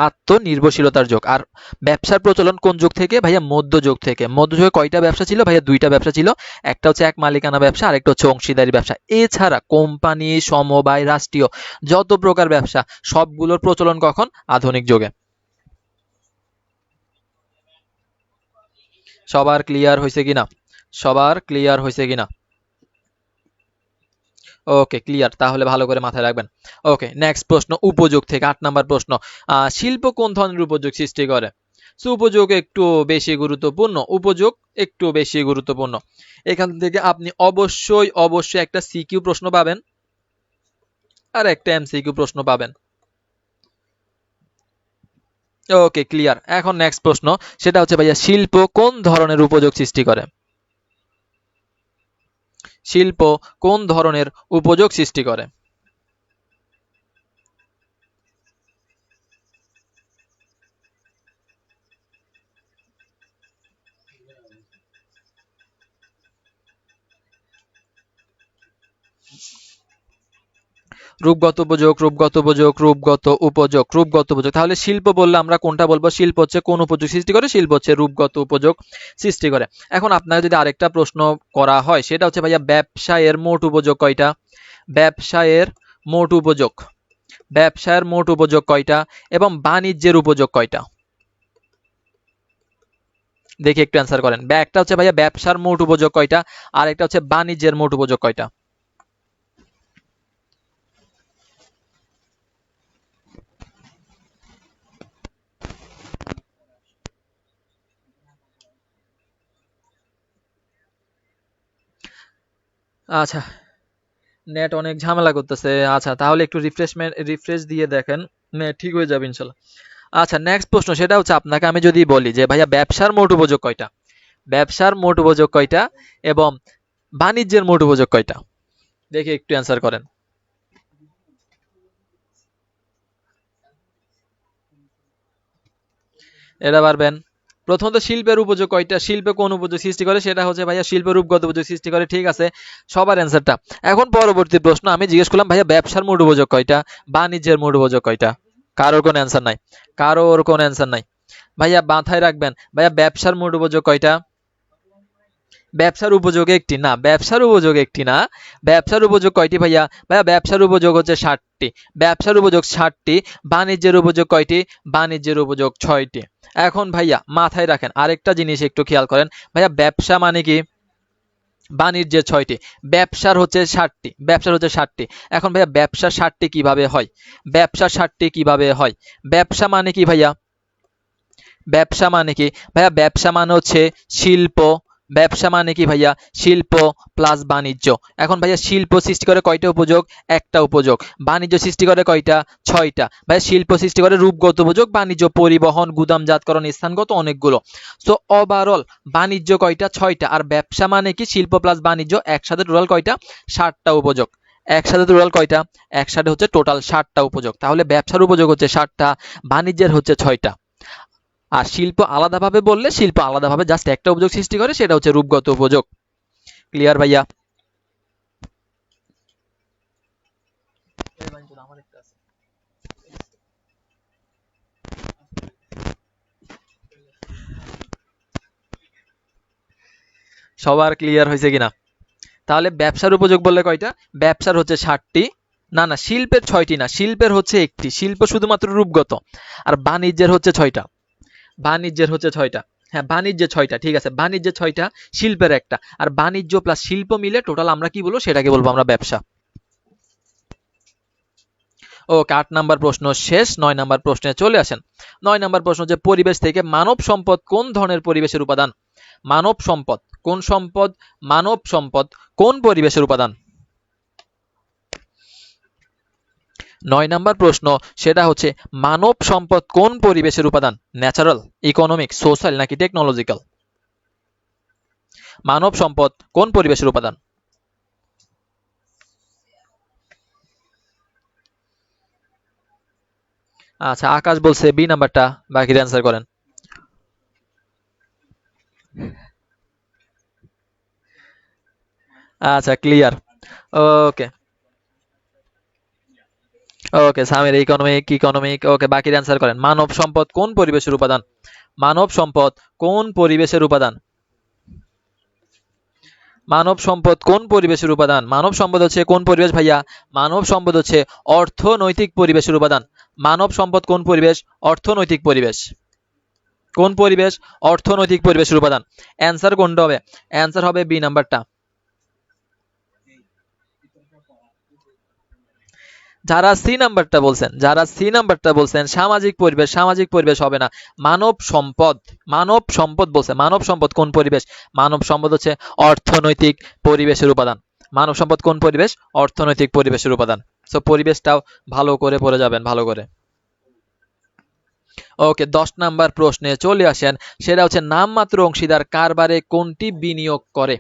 আত্মনির্ভরশীলতার যুগ। আর ব্যবসার প্রচলন কোন যুগ থেকে ভাইয়া? মধ্যযুগ থেকে। মধ্যযুগে কয়টা ব্যবসা ছিল ভাইয়া? দুইটা ব্যবসা ছিল। একটা হচ্ছে এক মালিকানা ব্যবসা, আর একটা হচ্ছে অংশীদারি ব্যবসা। এছাড়া কোম্পানি, সমবায়, রাষ্ট্রীয় যত প্রকার ব্যবসা, সবগুলোর প্রচলন কখন? আধুনিক যুগে। সবার ক্লিয়ার হয়েছে কিনা? সবার ক্লিয়ার হয়েছে কিনা? ওকে, ক্লিয়ার। তাহলে ভালো করে মাথায় রাখবেন। ওকে, নেক্সট প্রশ্ন উপযোগ থেকে 8 নাম্বার প্রশ্ন। শিল্প কোন ধরনের উপযোগ সৃষ্টি করে? সো উপযোগ একটু বেশি গুরুত্বপূর্ণ, উপযোগ একটু বেশি গুরুত্বপূর্ণ। এখান থেকে আপনি অবশ্যই একটা সিকিউ প্রশ্ন পাবেন, আর একটা এমসিকিউ প্রশ্ন পাবেন। ওকে, ক্লিয়ার। এখন নেক্সট প্রশ্ন, সেটা হচ্ছে ভাইয়া শিল্প কোন ধরনের উপযোগ সৃষ্টি করে? শিল্প কোন ধরনের উপযোগ সৃষ্টি করে? রূপগত উপযোগ, রূপগত উপযোগ, রূপগত উপযোগ, রূপগত উপযোগ। তাহলে শিল্প বললে আমরা কোনটা বলবো? শিল্প হচ্ছে কোন উপযোগ সৃষ্টি করে? শিল্প হচ্ছে রূপগত উপযোগ সৃষ্টি করে। এখন আপনাকে যদি আরেকটা প্রশ্ন করা হয়, সেটা হচ্ছে ভাইয়া ব্যবসায়ের মোট উপযোগ কয়টা? ব্যবসায়ের মোট উপযোগ, ব্যবসায়ের মোট উপযোগ কয়টা? এবং বাণিজ্যের উপযোগ কয়টা? দেখি একটু অ্যান্সার করেন। একটা হচ্ছে ভাইয়া ব্যবসার মোট উপযোগ কয়টা, আর একটা হচ্ছে বাণিজ্যের মোট উপযোগ কয়টা? আচ্ছা, নেট অনেক ঝামেলা করতেছে। আচ্ছা, তাহলে একটু রিফ্রেশ দিয়ে দেখেন, নেট ঠিক হয়ে যাবে ইনশাল্লাহ। আচ্ছা, নেক্সট প্রশ্ন, সেটা হচ্ছে আপনাকে আমি যদি বলি যে ভাইয়া ব্যবসার মোট উপযোগ কয়টা? ব্যবসার মোট উপযোগ কয়টা এবং বাণিজ্যের মোট উপযোগ কয়টা? দেখি একটু অ্যান্সার করেন। এটা পারবেন? প্রথমত শিল্পের উপযোগ কয়টা, শিল্পে কোন উপযোগ সৃষ্টি করে, সেটা হচ্ছে ভাইয়া শিল্পের রূপগত উপযোগ সৃষ্টি করে। ঠিক আছে, সবার অ্যান্সারটা। এখন পরবর্তী প্রশ্ন আমি জিজ্ঞেস করলাম ভাইয়া ব্যবসার মোট উপযোগ কয়টা, বাণিজ্যের মোট উপযোগ কয়টা? কারোর কোনো অ্যান্সার নাই, কারোর কোনো অ্যান্সার নাই। ভাইয়া মাথায় রাখবেন, ভাইয়া ব্যবসার মোট উপযোগ কয়টা? ব্যবসার উপযোগ একটি না, ব্যবসার উপযোগ একটি না। ব্যবসার উপযোগ কয়টি ভাইয়া? ভাইয়া ব্যবসার উপযোগ হচ্ছে 60টি, ব্যবসার উপযোগ 60টি। বাণিজ্যের উপযোগ কয়টি? বাণিজ্যের উপযোগ 6টি। এখন ভাইয়া মাথায় রাখেন আরেকটা জিনিস একটু খেয়াল করেন, ভাইয়া ব্যবসা মানে কি? বাণিজ্যের 6টি, ব্যবসার হচ্ছে 60টি, ব্যবসার হচ্ছে 60টি। এখন ভাইয়া ব্যবসা 60টি কিভাবে হয়? ব্যবসা 60টি কিভাবে হয়? ব্যবসা মানে কি ভাইয়া? ব্যবসা মানে কি ভাইয়া? ব্যবসা মানে হচ্ছে শিল্প। ব্যবসা মানে কি ভাইয়া? শিল্প প্লাস বাণিজ্য। এখন ভাইয়া শিল্প সৃষ্টি করে কয়টা উপযোগ? একটা উপযোগ। বাণিজ্য সৃষ্টি করে কয়টা? 6টা। ভাইয়া শিল্প সৃষ্টি করে রূপগত উপযোগ, বাণিজ্য পরিবহন, গুদামজাতকরণ, স্থানগত অনেকগুলো। সো ওভারঅল বাণিজ্য কয়টা? 6টা। আর ব্যবসা মানে কি? শিল্প প্লাস বাণিজ্য, একসাথে টোটাল কয়টা? 60টা উপযোগ। একসাথে টোটাল কয়টা? একসাথে হচ্ছে টোটাল 60টা উপযোগ। তাহলে ব্যবসার উপযোগ হচ্ছে 60টা, বাণিজ্যের হচ্ছে 6টা। আর শিল্প আলাদাভাবে বললে, শিল্প আলাদাভাবে জাস্ট একটা উপযোগ সৃষ্টি করে, সেটা হচ্ছে রূপগত উপযোগ। ক্লিয়ার ভাইয়া? সবার ক্লিয়ার হয়েছে কিনা? তাহলে ব্যবসার উপযোগ বললে কয়টা? ব্যবসার হচ্ছে 60টি। না না, শিল্পের 6টি না, শিল্পের হচ্ছে একটি, শিল্প শুধুমাত্র রূপগত। আর বাণিজ্যের হচ্ছে 6টা, বাণিজ্যের হচ্ছে 6টা। হ্যাঁ বাণিজ্যের 6টা, ঠিক আছে, বাণিজ্যের 6টা, শিল্পের একটা। আর বাণিজ্য প্লাস শিল্প মিলে টোটাল আমরা কি বলবো? সেটাকে বলবো আমরা ব্যবসা। ওকে, 8 নাম্বার প্রশ্ন শেষ। 9 নাম্বার প্রশ্নে চলে আসেন। 9 নাম্বার প্রশ্ন হচ্ছে পরিবেশ থেকে মানব সম্পদ কোন ধরনের পরিবেশের উপাদান? মানব সম্পদ কোন সম্পদ? মানব সম্পদ কোন পরিবেশের উপাদান? 9 নাম্বার প্রশ্ন, সেটা হচ্ছে মানব সম্পদ কোন পরিবেশের উপাদান? ন্যাচারাল, ইকোনমিক, সোশ্যাল নাকি টেকনোলজিক্যাল? মানব সম্পদ কোন পরিবেশের উপাদান? আচ্ছা, আকাশ বলছে বি নাম্বারটা, বাকিরা অ্যান্সার করেন। আচ্ছা ক্লিয়ার। ওকে ওকে, সামির ইকোনমিক, ইকোনমিক। ওকে, বাকিরা অ্যান্সার করেন। মানব সম্পদ কোন পরিবেশের উপাদান? মানব সম্পদ কোন পরিবেশের উপাদান? মানব সম্পদ কোন পরিবেশের উপাদান? মানব সম্পদ হচ্ছে কোন পরিবেশ ভাইয়া? মানব সম্পদ হচ্ছে অর্থনৈতিক পরিবেশের উপাদান। মানব সম্পদ কোন পরিবেশ? অর্থনৈতিক পরিবেশ। কোন পরিবেশ? অর্থনৈতিক পরিবেশের উপাদান। অ্যান্সার কোনটা হবে? অ্যান্সার হবে বি নাম্বারটা। যারা সি নাম্বারটা বলছেন, যারা সি নাম্বারটা বলছেন সামাজিক পরিবেশ, সামাজিক পরিবেশ হবে না, মানব সম্পদ। মানব সম্পদ বলছে, মানব সম্পদ কোন পরিবেশ? মানব সম্পদ হচ্ছে অর্থনৈতিক পরিবেশের উপাদান। মানব সম্পদ কোন পরিবেশ? অর্থনৈতিক পরিবেশের উপাদান। সো পরিবেশটাও ভালো করে পড়ে যাবেন, ভালো করে। ওকে, 10 নাম্বার প্রশ্নে চলে আসেন। সেটা হচ্ছে নামমাত্র অংশীদার কারবারে কোনটি বিনিয়োগ করে?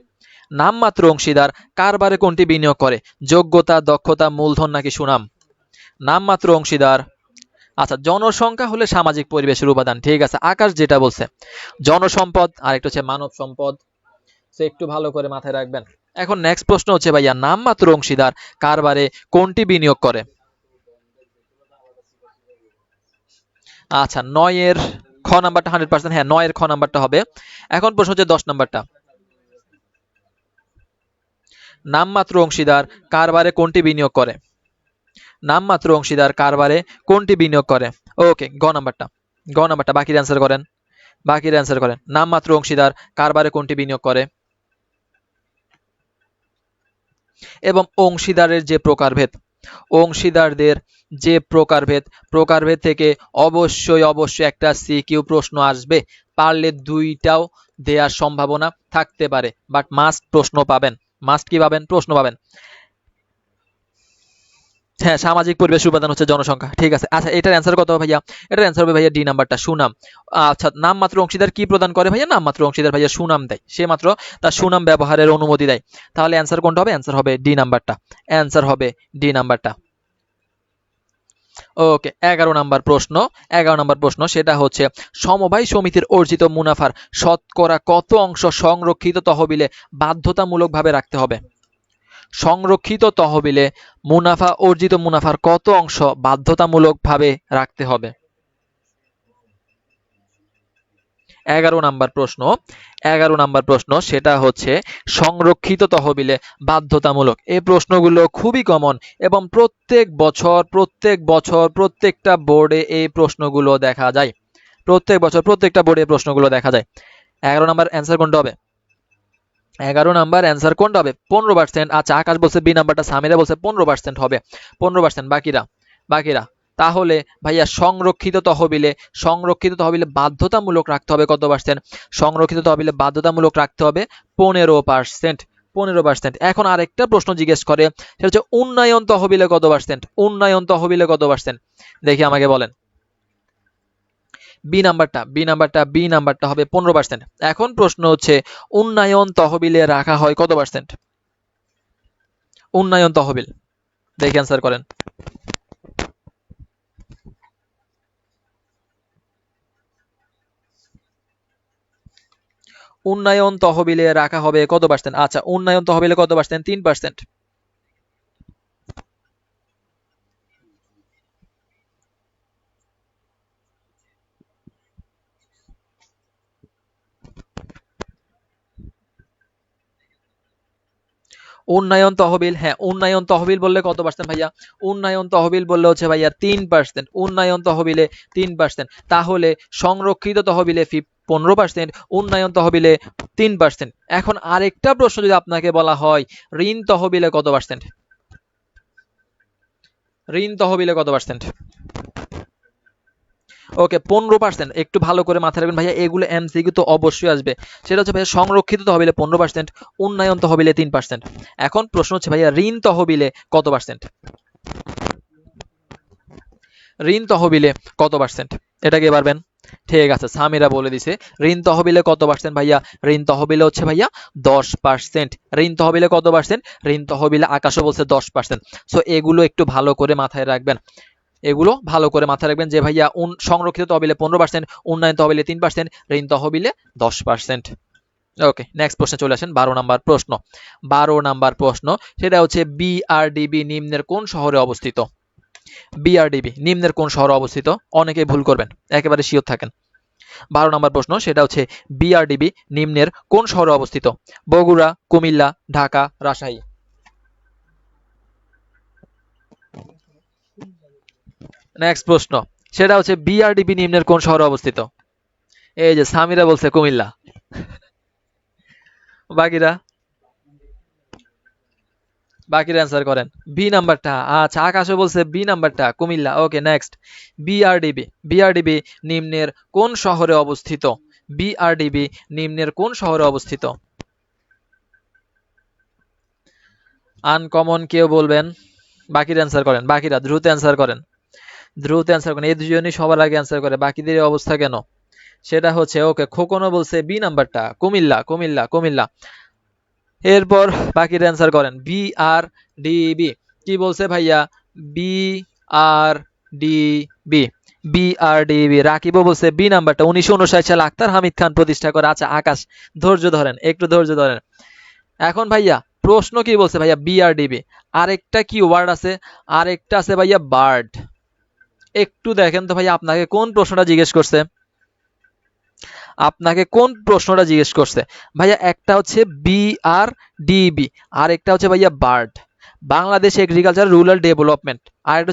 নামমাত্র অংশীদার কারবারে কোনটি বিনিয়োগ করে? যোগ্যতা, দক্ষতা, মূলধন নাকি সুনাম? নামমাত্র অংশীদার, আচ্ছা জনসংখ্যা হলে সামাজিক পরিবেশের উপাদান। ঠিক আছে, আকাশ যেটা বলছে জনসম্পদ, আর একটা হচ্ছে মানব সম্পদ। সো একটু ভালো করে মাথায় রাখবেন। এখন নেক্সট প্রশ্ন হচ্ছে ভাইয়া নামমাত্র অংশীদার কারবারে কোনটি বিনিয়োগ করে? আচ্ছা 9 এর খ নাম্বারটা 100%, হ্যাঁ 9 এর খ নাম্বারটা হবে। এখন প্রশ্ন হচ্ছে 10 নাম্বারটা, নামমাত্র অংশীদার কারবারে কোনটি বিনিয়োগ করে? নামমাত্র অংশীদার কারবারে কোনটি বিনিয়োগ করে? ওকে, গ নাম্বারটা, গ নাম্বারটা। বাকির অ্যান্সার করেন, বাকির অ্যান্সার করেন। নামমাত্র অংশীদার কারবারে কোনটি বিনিয়োগ করে? এবং অংশীদারের যে প্রকারভেদ, অংশীদারদের যে প্রকারভেদ, প্রকারভেদ থেকে অবশ্যই অবশ্যই একটা সিকিউ প্রশ্ন আসবে। পারলে দুইটাও দেওয়ার সম্ভাবনা থাকতে পারে, বাট মাস্ট প্রশ্ন পাবেন। মাস্ট কি পাবেন? প্রশ্ন পাবেন। হ্যাঁ, সামাজিক পরিবেশ উপাদান হচ্ছে জনসংখ্যা। ঠিক আছে, আচ্ছা এটার অ্যান্সার কত হবে ভাইয়া? এটার অ্যান্সার হবে ভাইয়া ডি নাম্বারটা, সুনাম। আচ্ছা, নামমাত্র অংশীদার কি প্রদান করে ভাইয়া? নামমাত্র অংশীদার ভাইয়া সুনাম দেয়, সে মাত্র তার সুনাম ব্যবহারের অনুমতি দেয়। তাহলে অ্যান্সার কোনটা হবে? অ্যান্সার হবে ডি নাম্বারটা, অ্যান্সার হবে ডি নাম্বারটা। ওকে, 11 নম্বর প্রশ্ন সেটা হচ্ছে সমবায় সমিতির অর্জিত মুনাফার শতকরা কত অংশ সংরক্ষিত তহবিলে বাধ্যতামূলকভাবে রাখতে হবে? সংরক্ষিত তহবিলে অর্জিত মুনাফার কত অংশ বাধ্যতামূলকভাবে রাখতে হবে? 11 নম্বর প্রশ্ন সেটা হচ্ছে সংরক্ষিত তহবিলে বাধ্যতামূলক। এই প্রশ্নগুলো খুবই কমন এবং প্রত্যেকটা বোর্ডে এই প্রশ্নগুলো দেখা যায়। প্রত্যেক বছর প্রত্যেকটা বোর্ডে এই প্রশ্নগুলো দেখা যায়। 11 নম্বর অ্যান্সার কোনটা হবে? 11 নম্বর অ্যান্সার কোনটা হবে? 15%। আচ্ছা, আকাশ বলছে বি নাম্বারটা, সামিরা বলছে 15% হবে। 15%। বাকিরা তাহলে ভাইয়া সংরক্ষিত তহবিলে বাধ্যতামূলক রাখতে হবে কত পার্সেন্ট? সংরক্ষিত তহবিলে বাধ্যতামূলক রাখতে হবে 15%। 15%। এখন আরেকটা প্রশ্ন জিজ্ঞেস করে, সেটা হচ্ছে উন্নয়ন তহবিলে কত পার্সেন্ট? উন্নয়ন তহবিলে কত পার্সেন্ট? দেখি আমাকে বলেন। বি নাম্বারটা হবে 15%। এখন প্রশ্ন হচ্ছে উন্নয়ন তহবিলে রাখা হয় কত পার্সেন্ট? উন্নয়ন তহবিল, দেখি অ্যান্সার করেন। উন্নয়ন তহবিলে রাখা হবে কত পার্সেন্ট? আচ্ছা, উন্নয়ন তহবিলে কত পার্সেন্ট? 3%। উন্নয়ন তহবিল, হ্যাঁ উন্নয়ন তহবিল বললে কত পার্সেন্ট ভাইয়া? উন্নয়ন তহবিল বললে হচ্ছে ভাইয়া 3%। উন্নয়ন তহবিলে 3%। তাহলে সংরক্ষিত তহবিলে 15%, উন্নয়ন তহবিলে 3%। এখন আরেকটা প্রশ্ন যদি আপনাকে বলা হয় ঋণ তহবিলে কত পার্সেন্ট? ঋণ তহবিলে কত পার্সেন্ট? ওকে, 15%। একটু ভালো করে মাথায় রাখবেন ভাইয়া, এগুলো এমসিকিউ তো অবশ্যই আসবে। সেটা হচ্ছে ভাইয়া সংরক্ষিত তহবিলে 15%, উন্নয়ন তহবিলে 3%। এখন প্রশ্ন হচ্ছে ভাইয়া ঋণ তহবিলে কত পার্সেন্ট? ঋণ তহবিলে কত পার্সেন্ট? এটা কে পারবেন? ঠিক আছে, সামিরা বলে দিছে। ঋণ তহবিলে কত পার্সেন্ট ভাইয়া? ঋণ তহবিলে হচ্ছে ভাইয়া 10%। ঋণ তহবিলে কত পার্সেন্ট? ঋণ তহবিলে আকাশও বলছে 10%। সো এগুলো একটু ভালো করে মাথায় রাখবেন। যে ভাইয়া সংরক্ষিত তহবিলে 15%, উন্নয়ন তহবিলে 3%, ঋণ তহবিলে 10%। ওকে, নেক্সট প্রশ্নে চলে আসেন। 12 নম্বর প্রশ্ন সেটা হচ্ছে বিআরডিবি নিম্নের কোন শহরে অবস্থিত? বিআরডিবি নিম্নের কোন শহরে অবস্থিত? অনেকে ভুল করবেন, একেবারে শিওর থাকেন। 12 নম্বর প্রশ্ন সেটা হচ্ছে বিআরডিবি নিম্নের কোন শহরে অবস্থিত? বগুড়া, কুমিল্লা, ঢাকা, রাজশাহী। নেক্সট প্রশ্ন সেটা হচ্ছে বিআরডিবি নিম্নের কোন শহরে অবস্থিত? এই যে সামিরা বলছে কুমিল্লা। বাকিরা অ্যান্সার করেন। বি নাম্বারটা, আচ্ছা আকাশও বলছে বি নাম্বারটা কুমিল্লা। ওকে, নেক্সট। বিআরডিবি নিম্নের কোন শহরে অবস্থিত? বিআরডিবি নিম্নের কোন শহরে অবস্থিত? আনকমন কেউ বলবেন? বাকিরা অ্যান্সার করেন, দ্রুত অ্যান্সার করেন। এই দুজনই সবার আগে অ্যান্সার করে, বাকিদের অবস্থা কেন? সেটা হচ্ছে ওকে, খোকনও বলছে বি নাম্বারটা কুমিল্লা। এরপর বাকিরা অ্যান্সার করেন। বিআরডিবি কি বলছে ভাইয়া? বিআরডিবি রাকিবও বলছে বি নাম্বারটা 1959 সালে আক্তার হামিদ খান প্রতিষ্ঠা করে। আচ্ছা আকাশ, একটু ধৈর্য ধরেন। এখন ভাইয়া প্রশ্ন কি বলছে ভাইয়া? বিআরডিবি আরেকটা কি ওয়ার্ড আছে? আরেকটা আছে ভাইয়া বার্ড। একটু দেখেন তো ভাইয়া আপনাকে কোন প্রশ্নটা জিজ্ঞেস করছে? ভাইয়া একটা হচ্ছে বিআরডিবি, আর একটা হচ্ছে ভাইয়া BARD, Bangladesh agriculture rural development. আর একটা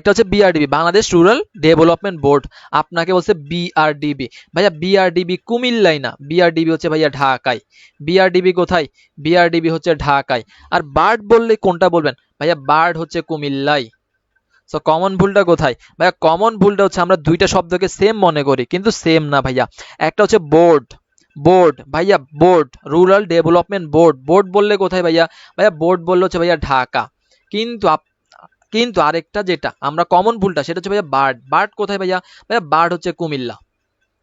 হচ্ছে BRDB, Bangladesh rural development board. আপনাকে বলছে বিআরডিবি। ভাইয়া বিআরডিবি কুমিল্লায় না, বিআরডিবি হচ্ছে ভাইয়া ঢাকায়। বিআরডিবি কোথায়? বিআরডিবি হচ্ছে ঢাকায়। আর বার্ড বললে কোনটা বলবেন? ভাইয়া বার্ড হচ্ছে কুমিল্লায়। সো কমন ভুলটা কোথায় ভাইয়া? কমন ভুলটা হচ্ছে আমরা দুইটা শব্দকে সেম মনে করি, কিন্তু সেম না ভাইয়া। একটা হচ্ছে বোর্ড ভাইয়া, বোর্ড রুরাল ডেভেলপমেন্ট বোর্ড বললে কোথায় ভাইয়া? ভাইয়া বোর্ড বললে হচ্ছে ভাইয়া ঢাকা। কিন্তু কিন্তু আরেকটা যেটা আমরা কমন ভুলটা, সেটা হচ্ছে ভাইয়া বার্ড কোথায় ভাইয়া? ভাইয়া বার্ড হচ্ছে কুমিল্লা।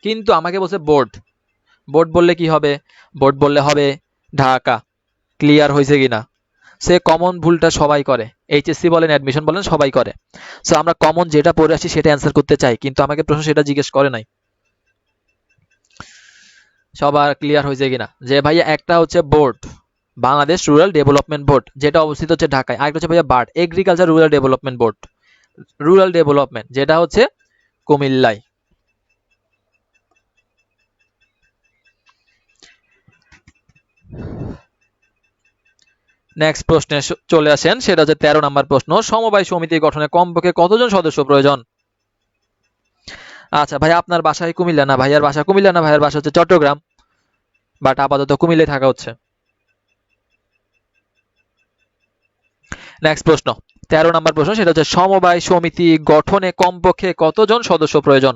কিন্তু আমাকে বলছে বোর্ড বললে কি হবে? বোর্ড বললে হবে ঢাকা। ক্লিয়ার হয়েছে কিনা? সে কমন ভুলটা সবাই করে, এইচএসসি বলেন অ্যাডমিশন বলেন সবাই করে। সো আমরা কমন যেটা পড়ে আসছি সেটা অ্যান্সার করতে চাই, কিন্তু আমাকে প্রশ্ন সেটা জিজ্ঞেস করে নাই। সবার ক্লিয়ার হয়েছে কিনা যে ভাইয়া একটা হচ্ছে board Bangladesh rural development board, যেটা অবস্থিত হচ্ছে ঢাকায়। আরেকটা হচ্ছে ভাইয়া bird agriculture rural development board, rural development, যেটা হচ্ছে কুমিল্লায়। নেক্সট প্রশ্নে চলে আসেন, সেটা হচ্ছে 13 নম্বর প্রশ্ন, সমবায় সমিতি গঠনে কমপক্ষে কতজন সদস্য প্রয়োজন? আচ্ছা ভাই, আপনার বাসায় কুমিল্লা না, ভাইয়ার বাসা কুমিল্লা না, ভাইয়ার বাসা হচ্ছে চট্টগ্রাম, বাট আপাতত কুমিল্লায় থাকা হচ্ছে। নেক্সট প্রশ্ন 13 নম্বর প্রশ্ন, সেটা হচ্ছে সমবায় সমিতি গঠনে কমপক্ষে কতজন সদস্য প্রয়োজন?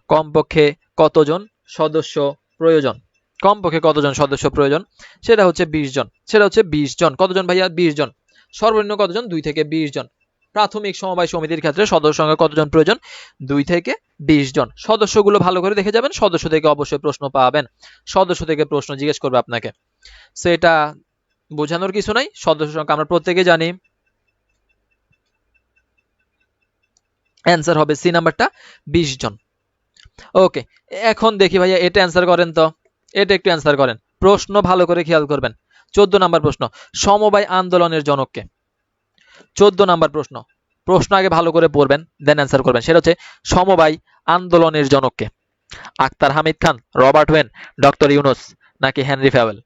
কমপক্ষে কতজন সদস্য প্রয়োজন? কমপক্ষে কতজন সদস্য প্রয়োজন? সেটা হচ্ছে 20 জন। সেটা হচ্ছে 20 জন। কতজন ভাইয়া? 20 জন। সর্বনিম্ন কতজন? 2 থেকে 20 জন। প্রাথমিক সমবায় সমিতির ক্ষেত্রে সদস্য সংখ্যা কতজন প্রয়োজন? 2 থেকে 20 জন। সদস্যগুলো ভালো করে দেখে যাবেন, সদস্য থেকে অবশ্যই প্রশ্ন পাবেন, সদস্য থেকে প্রশ্ন জিজ্ঞেস করবে আপনাকে। সেটা বোঝানোর কিছু নাই, সদস্য সংখ্যা আমরা প্রত্যেকে জানি। অ্যান্সার হবে সি নাম্বারটা, 20 জন। ওকে, এখন দেখি ভাইয়া এটা অ্যান্সার করেন তো, এটা একটু অ্যান্সার করেন, প্রশ্ন ভালো করে খেয়াল করবেন। 14 নাম্বার প্রশ্ন, সমবায় আন্দোলনের জনককে। 14 নাম্বার প্রশ্ন, প্রশ্ন আগে ভালো করে পড়বেন, দেন অ্যান্সার করবেন। সেটা হচ্ছে সমবায় আন্দোলনের জনককে? Akter Hamid Khan, Robert when, doctor Yunus, নাকি হেনরি ফ্যাওয়েল?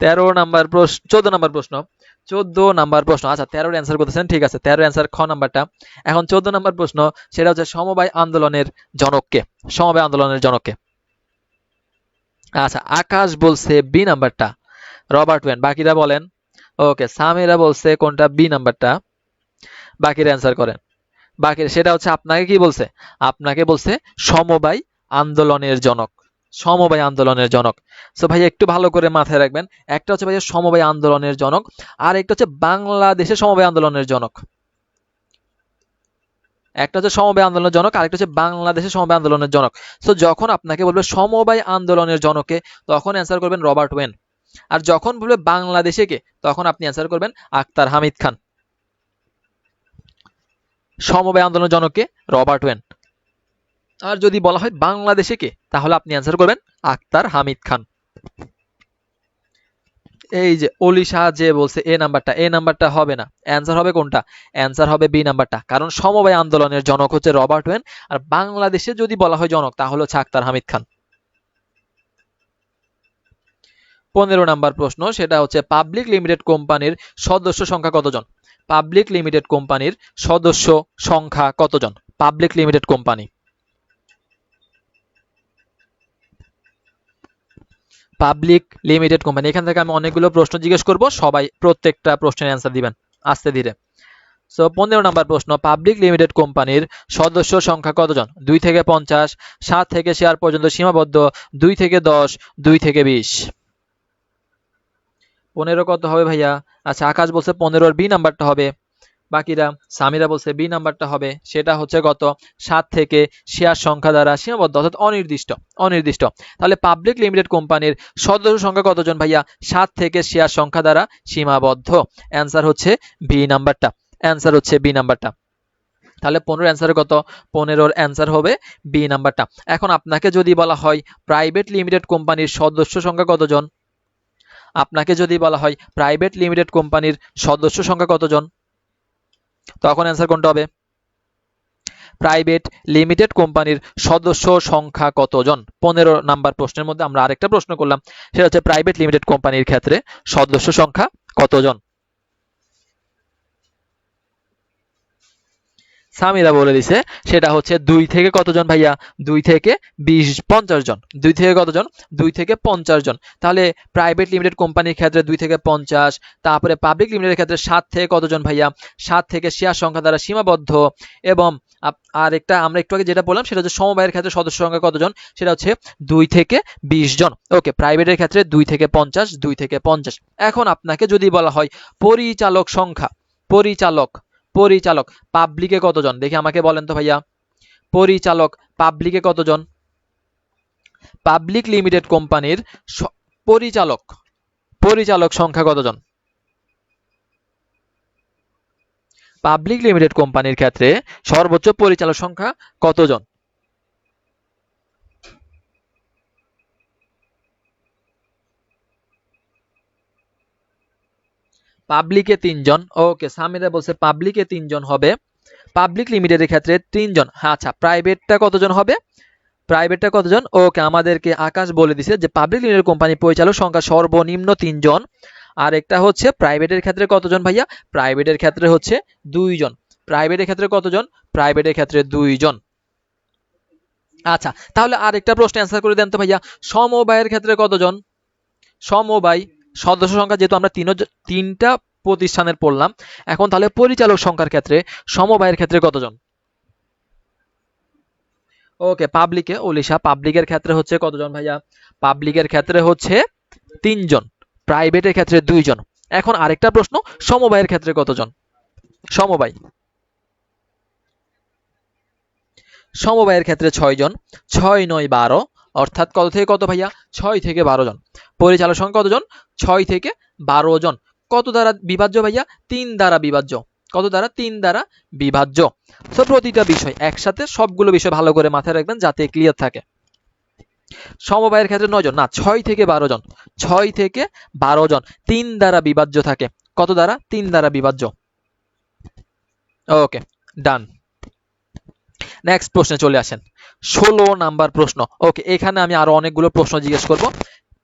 13 নাম্বার প্রশ্ন, 14 নাম্বার প্রশ্ন, 14 নাম্বার প্রশ্ন। আচ্ছা 13 অ্যান্সার করতেছেন, ঠিক আছে, 13 অ্যান্সার খ নাম্বারটা। এখন 14 নাম্বার প্রশ্ন, সেটা হচ্ছে সমবায় আন্দোলনের জনককে? সমবায় আন্দোলনের জনককে? আচ্ছা, আকাশ বলছে বি নাম্বারটা, রবার্ট ওয়েন। বাকিরা বলেন। ওকে, সামিরা বলছে কোনটা? বি নাম্বারটা। বাকিরা অ্যান্সার করেন। বাকি সেটা হচ্ছে আপনাকে কি বলছে? আপনাকে বলছে সমবায় আন্দোলনের জনক, সমবায় আন্দোলনের জনক। সো ভাই একটু ভালো করে মাথায় রাখবেন, একটা হচ্ছে ভাই সমবায় আন্দোলনের জনক, আর একটা হচ্ছে বাংলাদেশের সমবায় আন্দোলনের জনক। একটা হচ্ছে সমবায় আন্দোলনের জনক, আরেকটা হচ্ছে বাংলাদেশের সমবায় আন্দোলনের জনক। সো যখন আপনাকে বলবে সমবায় আন্দোলনের জনকে, তখন অ্যান্সার করবেন রবার্ট ওয়েন। আর যখন বলবে বাংলাদেশে কে, তখন আপনি অ্যান্সার করবেন আক্তার হামিদ খান। সমবায় আন্দোলনের জনককে? Robert when. আর যদি বলা হয় বাংলাদেশে কে, তাহলে আপনি অ্যান্সার করবেন আক্তার হামিদ খান। এই যে অলি শাহ যে বলছে এ নাম্বারটা, এ নাম্বারটা হবে না, অ্যান্সার হবে কোনটা? অ্যান্সার হবে বি নাম্বারটা, কারণ সমবায় আন্দোলনের জনক হচ্ছে রবার্ট ওয়েন, আর বাংলাদেশে যদি বলা হয় জনক, তাহলে হচ্ছে আক্তার হামিদ খান। 15 নাম্বার প্রশ্ন, সেটা হচ্ছে পাবলিক লিমিটেড কোম্পানির সদস্য সংখ্যা কতজন? পাবলিক লিমিটেড কোম্পানির সদস্য সংখ্যা কতজন? Public limited company, public limited company. এখান থেকে আমি অনেকগুলো প্রশ্ন জিজ্ঞেস করব, সবাই প্রত্যেকটা প্রশ্নের অ্যান্সার দিবেন আস্তে ধীরে। সো 15 নাম্বার প্রশ্ন, পাবলিক লিমিটেড কোম্পানির সদস্য সংখ্যা কতজন? 2 থেকে 50, 7 থেকে শেয়ার পর্যন্ত সীমাবদ্ধ, 2 থেকে 10, 2 থেকে 20? 15 কত হবে ভাইয়া? আচ্ছা, আকাশ বলছে 15 বি নাম্বারটা হবে। বাকিরা, সামিরা বলছে বি নাম্বারটা হবে, সেটা হচ্ছে কত? 7 থেকে শেয়ার সংখ্যা দ্বারা সীমাবদ্ধ, অর্থাৎ অনির্দিষ্ট। অনির্দিষ্ট। তাহলে পাবলিক লিমিটেড কোম্পানির সদস্য সংখ্যা কতজন ভাইয়া? 7 থেকে শেয়ার সংখ্যা দ্বারা সীমাবদ্ধ। অ্যান্সার হচ্ছে বি নাম্বারটা, অ্যান্সার হচ্ছে বি নাম্বারটা। তাহলে 15 অ্যান্সার কত? 15 অ্যান্সার হবে বি নাম্বারটা। এখন আপনাকে যদি বলা হয় প্রাইভেট লিমিটেড কোম্পানির সদস্য সংখ্যা কতজন? আপনাকে যদি বলা হয় প্রাইভেট লিমিটেড কোম্পানির সদস্য সংখ্যা কতজন, তখন অ্যান্সার কোনটা হবে? প্রাইভেট লিমিটেড কোম্পানির সদস্য সংখ্যা কতজন? 15 নাম্বার প্রশ্নের মধ্যে আমরা আরেকটা প্রশ্ন করলাম, সেটা হচ্ছে প্রাইভেট লিমিটেড কোম্পানির ক্ষেত্রে সদস্য সংখ্যা কতজন? সামিরা বলে দিছে সেটা হচ্ছে 2 থেকে কতজন ভাইয়া? 2 থেকে 50 জন। 2 থেকে কতজন? 2 থেকে 50 জন। তাহলে প্রাইভেট লিমিটেড কোম্পানির ক্ষেত্রে 2 থেকে 50, তারপরে পাবলিক লিমিটেডের ক্ষেত্রে 7 থেকে কতজন ভাইয়া? 7 থেকে শেয়ার সংখ্যা দ্বারা সীমাবদ্ধ, এবং আর একটা আমরা একটু আগে যেটা বললাম সেটা হচ্ছে সমবায়ের ক্ষেত্রে সদস্য সংখ্যা কতজন, সেটা হচ্ছে 2 থেকে 20 জন। ওকে, প্রাইভেটের ক্ষেত্রে 2 থেকে 50, 2 থেকে 50। এখন আপনাকে যদি বলা হয় পরিচালক সংখ্যা, পরিচালক পরিচালক পাবলিকে কতজন? দেখি আমাকে বলেন তো ভাইয়া, পরিচালক পাবলিকে কতজন? পাবলিক লিমিটেড কোম্পানির পরিচালক পরিচালক সংখ্যা কতজন? পাবলিক লিমিটেড কোম্পানির ক্ষেত্রে সর্বোচ্চ পরিচালক সংখ্যা কতজন? পাবলিকে 3 জন। ওকে, সামিরা বলছে পাবলিকে 3 জন হবে, পাবলিক লিমিটেডের ক্ষেত্রে 3 জন। আচ্ছা, প্রাইভেটটা কতজন হবে? প্রাইভেটটা কতজন? ওকে, আমাদেরকে আকাশ বলে দিছে যে পাবলিক লিমিটেড কোম্পানি পরিচালক সংখ্যা সর্বনিম্ন 3 জন। আর একটা হচ্ছে প্রাইভেটের ক্ষেত্রে কতজন ভাইয়া? প্রাইভেটের ক্ষেত্রে হচ্ছে 2 জন। প্রাইভেটের ক্ষেত্রে কতজন? প্রাইভেটের ক্ষেত্রে 2 জন। আচ্ছা, তাহলে আরেকটা প্রশ্ন অ্যান্সার করে দেন তো ভাইয়া, সমবায়ের ক্ষেত্রে কতজন? সমবায় সদস্য সংখ্যা, যেহেতু আমরা তিনটা প্রতিষ্ঠানের পড়লাম, এখন তাহলে পরিচালক সংখ্যার ক্ষেত্রে সমবায়ের ক্ষেত্রে কতজন? ওকে, পাবলিকে ওলিশা পাবলিকের ক্ষেত্রে হচ্ছে কতজন ভাইয়া? পাবলিকের ক্ষেত্রে হচ্ছে 3 জন, প্রাইভেটের ক্ষেত্রে 2 জন। এখন আরেকটা প্রশ্ন, সমবায়ের ক্ষেত্রে কতজন? সমবায় সমবায়ের ক্ষেত্রে 6 জন, 6 9 12, অর্থাৎ কত থেকে কত ভাইয়া? 6 থেকে 12 জন। পরিচালক সংখ্যা কতজন? 6 থেকে 12 জন। কত দ্বারা বিভাজ্য ভাইয়া? 3 দ্বারা বিভাজ্য। কত দ্বারা? 3 দ্বারা বিভাজ্য। তো প্রতিটা বিষয় একসাথে সবগুলো বিষয় ভালো করে মাথায় রাখবেন যাতে ক্লিয়ার থাকে। সমবায়ের ক্ষেত্রে 9 জন না, 6 থেকে 12 জন। 6 থেকে 12 জন 3 দ্বারা বিভাজ্য থাকে। কত দ্বারা? 3 দ্বারা বিভাজ্য। ওকে, ডান। নেক্সট প্রশ্নে চলে আসেন, 16 নাম্বার প্রশ্ন। ওকে, এখানে আমি আরো অনেকগুলো প্রশ্ন জিজ্ঞেস করব,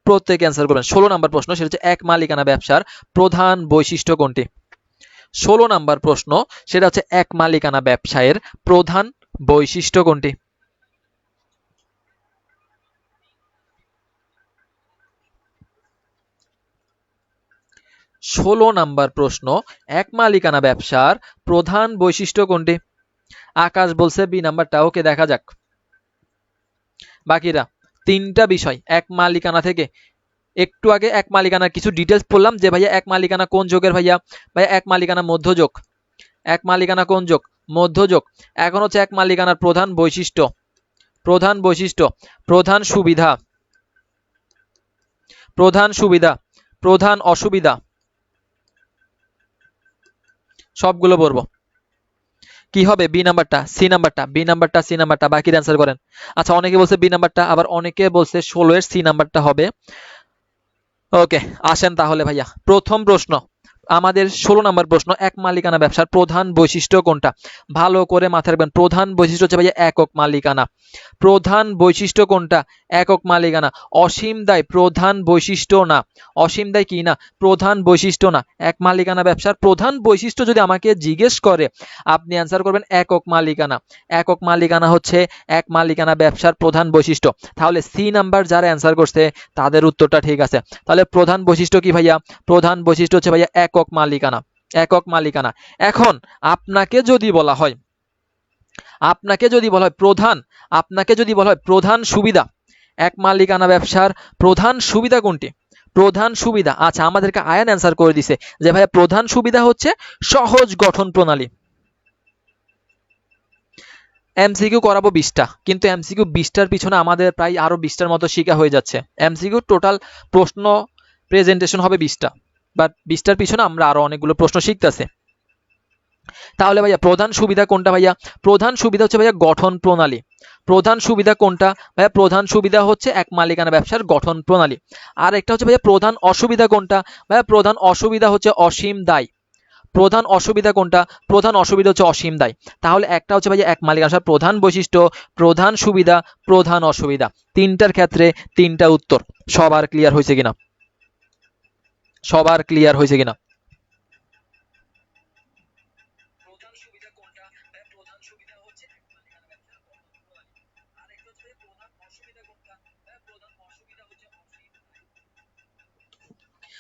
প্রত্যেকে অ্যান্সার করবেন। 16 নাম্বার প্রশ্ন, সেটা হচ্ছে এক মালিকানা ব্যবসার প্রধান বৈশিষ্ট্য কোনটি? 16 নাম্বার প্রশ্ন, সেটা হচ্ছে এক মালিকানা ব্যবসায়ের প্রধান বৈশিষ্ট্য কোনটি? ষোলো নাম্বার প্রশ্ন, এক মালিকানা ব্যবসার প্রধান বৈশিষ্ট্য কোনটি? আকাশ বলছে বি নাম্বারটা। ওকে, দেখা যাক বাকিরা। তিনটা বিষয় এক মালিকানা থেকে। একটু আগে এক মালিকানার কিছু ডিটেলস পড়লাম যে ভাইয়া এক মালিকানা কোন যোগের ভাইয়া? ভাইয়া এক মালিকানা মধ্যযোগ। এক মালিকানা কোন যোগ? মধ্যযোগ। এখন হচ্ছে এক মালিকানার প্রধান বৈশিষ্ট্য। প্রধান বৈশিষ্ট্য, প্রধান সুবিধা, প্রধান সুবিধা, প্রধান অসুবিধা, সবগুলো পড়বো। কি হবে? বি নাম্বারটা, সি নাম্বারটা, বি নাম্বারটা, সি নাম্বারটা। বাকি অ্যান্সার করেন। আচ্ছা, অনেকে বলছে বি নাম্বারটা, আবার অনেকে বলছে 16 এর সি নাম্বারটা হবে। ওকে, আসেন তাহলে ভাইয়া প্রথম প্রশ্ন, আমাদের 16 নাম্বার প্রশ্ন, এক মালিকানা ব্যবসার প্রধান বৈশিষ্ট্য কোনটা? ভালো করে মাথায় রাখবেন, প্রধান বৈশিষ্ট্য হচ্ছে ভাইয়া একক মালিকানা। প্রধান বৈশিষ্ট্য কোনটা? একক মালিকানা। অসীম দায় প্রধান বৈশিষ্ট্য না। অসীম দায় কি না? প্রধান বৈশিষ্ট্য না। এক মালিকানা ব্যবসার প্রধান বৈশিষ্ট্য যদি আমাকে জিজ্ঞেস করে, আপনি অ্যান্সার করবেন একক মালিকানা। একক মালিকানা হচ্ছে এক মালিকানা ব্যবসার প্রধান বৈশিষ্ট্য। তাহলে সি নাম্বার যারা অ্যান্সার করছে তাদের উত্তরটা ঠিক আছে। তাহলে প্রধান বৈশিষ্ট্য কি ভাইয়া? প্রধান বৈশিষ্ট্য হচ্ছে ভাইয়া একক মালিকানা। একক মালিকানা। এখন আপনাকে যদি বলা হয়, আপনাকে যদি বলা হয় প্রধান, আপনাকে যদি বলা হয় প্রধান সুবিধা, এক মালিকানা ব্যবসার প্রধান সুবিধা কোনটি? প্রধান সুবিধা, আচ্ছা আমাদেরকে আয়ান অ্যান্সার করে দিছে যে ভাইয়া প্রধান সুবিধা হচ্ছে সহজ গঠন প্রণালী। এমসিকিউ করাবো 20টা, কিন্তু এমসিকিউ 20টার পিছনে আমাদের প্রায় আরো 20টার মতো শিখা হয়ে যাচ্ছে। এমসিকিউ টোটাল প্রশ্ন প্রেজেন্টেশন হবে 20টা, বাট 20টার পিছনে আমরা আরো অনেকগুলো প্রশ্ন শিখতেছি। তাহলে ভাইয়া প্রধান সুবিধা কোনটা ভাইয়া? প্রধান সুবিধা হচ্ছে ভাইয়া গঠন প্রণালী। প্রধান সুবিধা কোনটা ভাইয়া? প্রধান সুবিধা হচ্ছে এক মালিকানা ব্যবসার গঠন প্রণালী। আর একটা হচ্ছে ভাইয়া প্রধান অসুবিধা কোনটা? ভাইয়া প্রধান অসুবিধা হচ্ছে অসীম দায়। প্রধান অসুবিধা কোনটা? প্রধান অসুবিধা হচ্ছে অসীম দায়। তাহলে একটা হচ্ছে ভাইয়া এক মালিকানা ব্যবসার প্রধান বৈশিষ্ট্য, প্রধান সুবিধা, প্রধান অসুবিধা। তিনটার ক্ষেত্রে তিনটা উত্তর। সবার ক্লিয়ার হয়েছে কিনা? সবার ক্লিয়ার হয়েছে কিনা?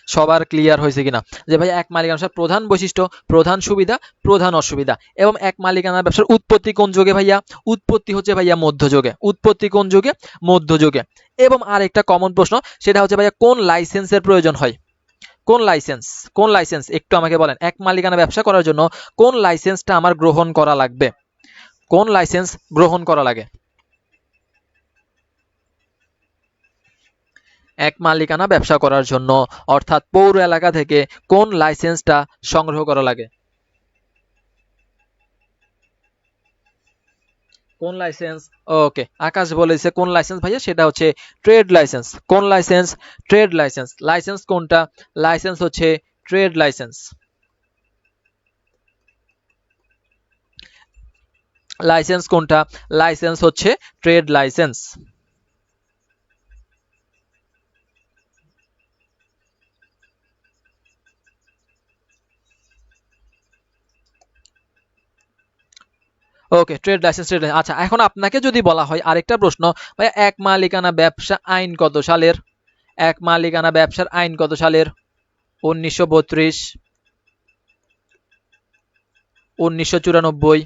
সবার ক্লিয়ার হয়েছে কিনা যে ভাই এক মালিকানা ব্যবসার প্রধান বৈশিষ্ট্য, প্রধান সুবিধা, প্রধান অসুবিধা। এবং এক মালিকানা ব্যবসার উৎপত্তি কোন যুগে ভাইয়া? উৎপত্তি হচ্ছে ভাইয়া মধ্যযুগে। উৎপত্তি কোন যুগে? মধ্যযুগে। এবং আর একটা কমন প্রশ্ন, সেটা হচ্ছে ভাইয়া কোন লাইসেন্সের প্রয়োজন হয়? কোন লাইসেন্স, কোন লাইসেন্স একটু আমাকে বলেন। এক মালিকানা ব্যবসা করার জন্য কোন লাইসেন্সটা আমার গ্রহণ করা লাগবে, কোন লাইসেন্স গ্রহণ করা লাগে? এক মালিকানা ব্যবসা করার জন্য অর্থাৎ পৌর এলাকা থেকে কোন লাইসেন্সটা সংগ্রহ করা লাগে? কোন লাইসেন্স? ওকে, আকাশ বলেছে কোন লাইসেন্স ভাইয়া, সেটা হচ্ছে ট্রেড লাইসেন্স। কোন লাইসেন্স? Trade licence. লাইসেন্স কোনটা? লাইসেন্স হচ্ছে ট্রেড লাইসেন্স। লাইসেন্স কোনটা? লাইসেন্স হচ্ছে ট্রেড লাইসেন্স। ওকে, ট্রেড লাইসেন্স, ট্রেড লাইসেন্স। আচ্ছা, এখন আপনাকে যদি বলা হয় আরেকটা প্রশ্ন, ভাই এক মালিকানা ব্যবসা আইন কত সালের? এক মালিকানা ব্যবসার আইন কত সালের? 1932, 1994,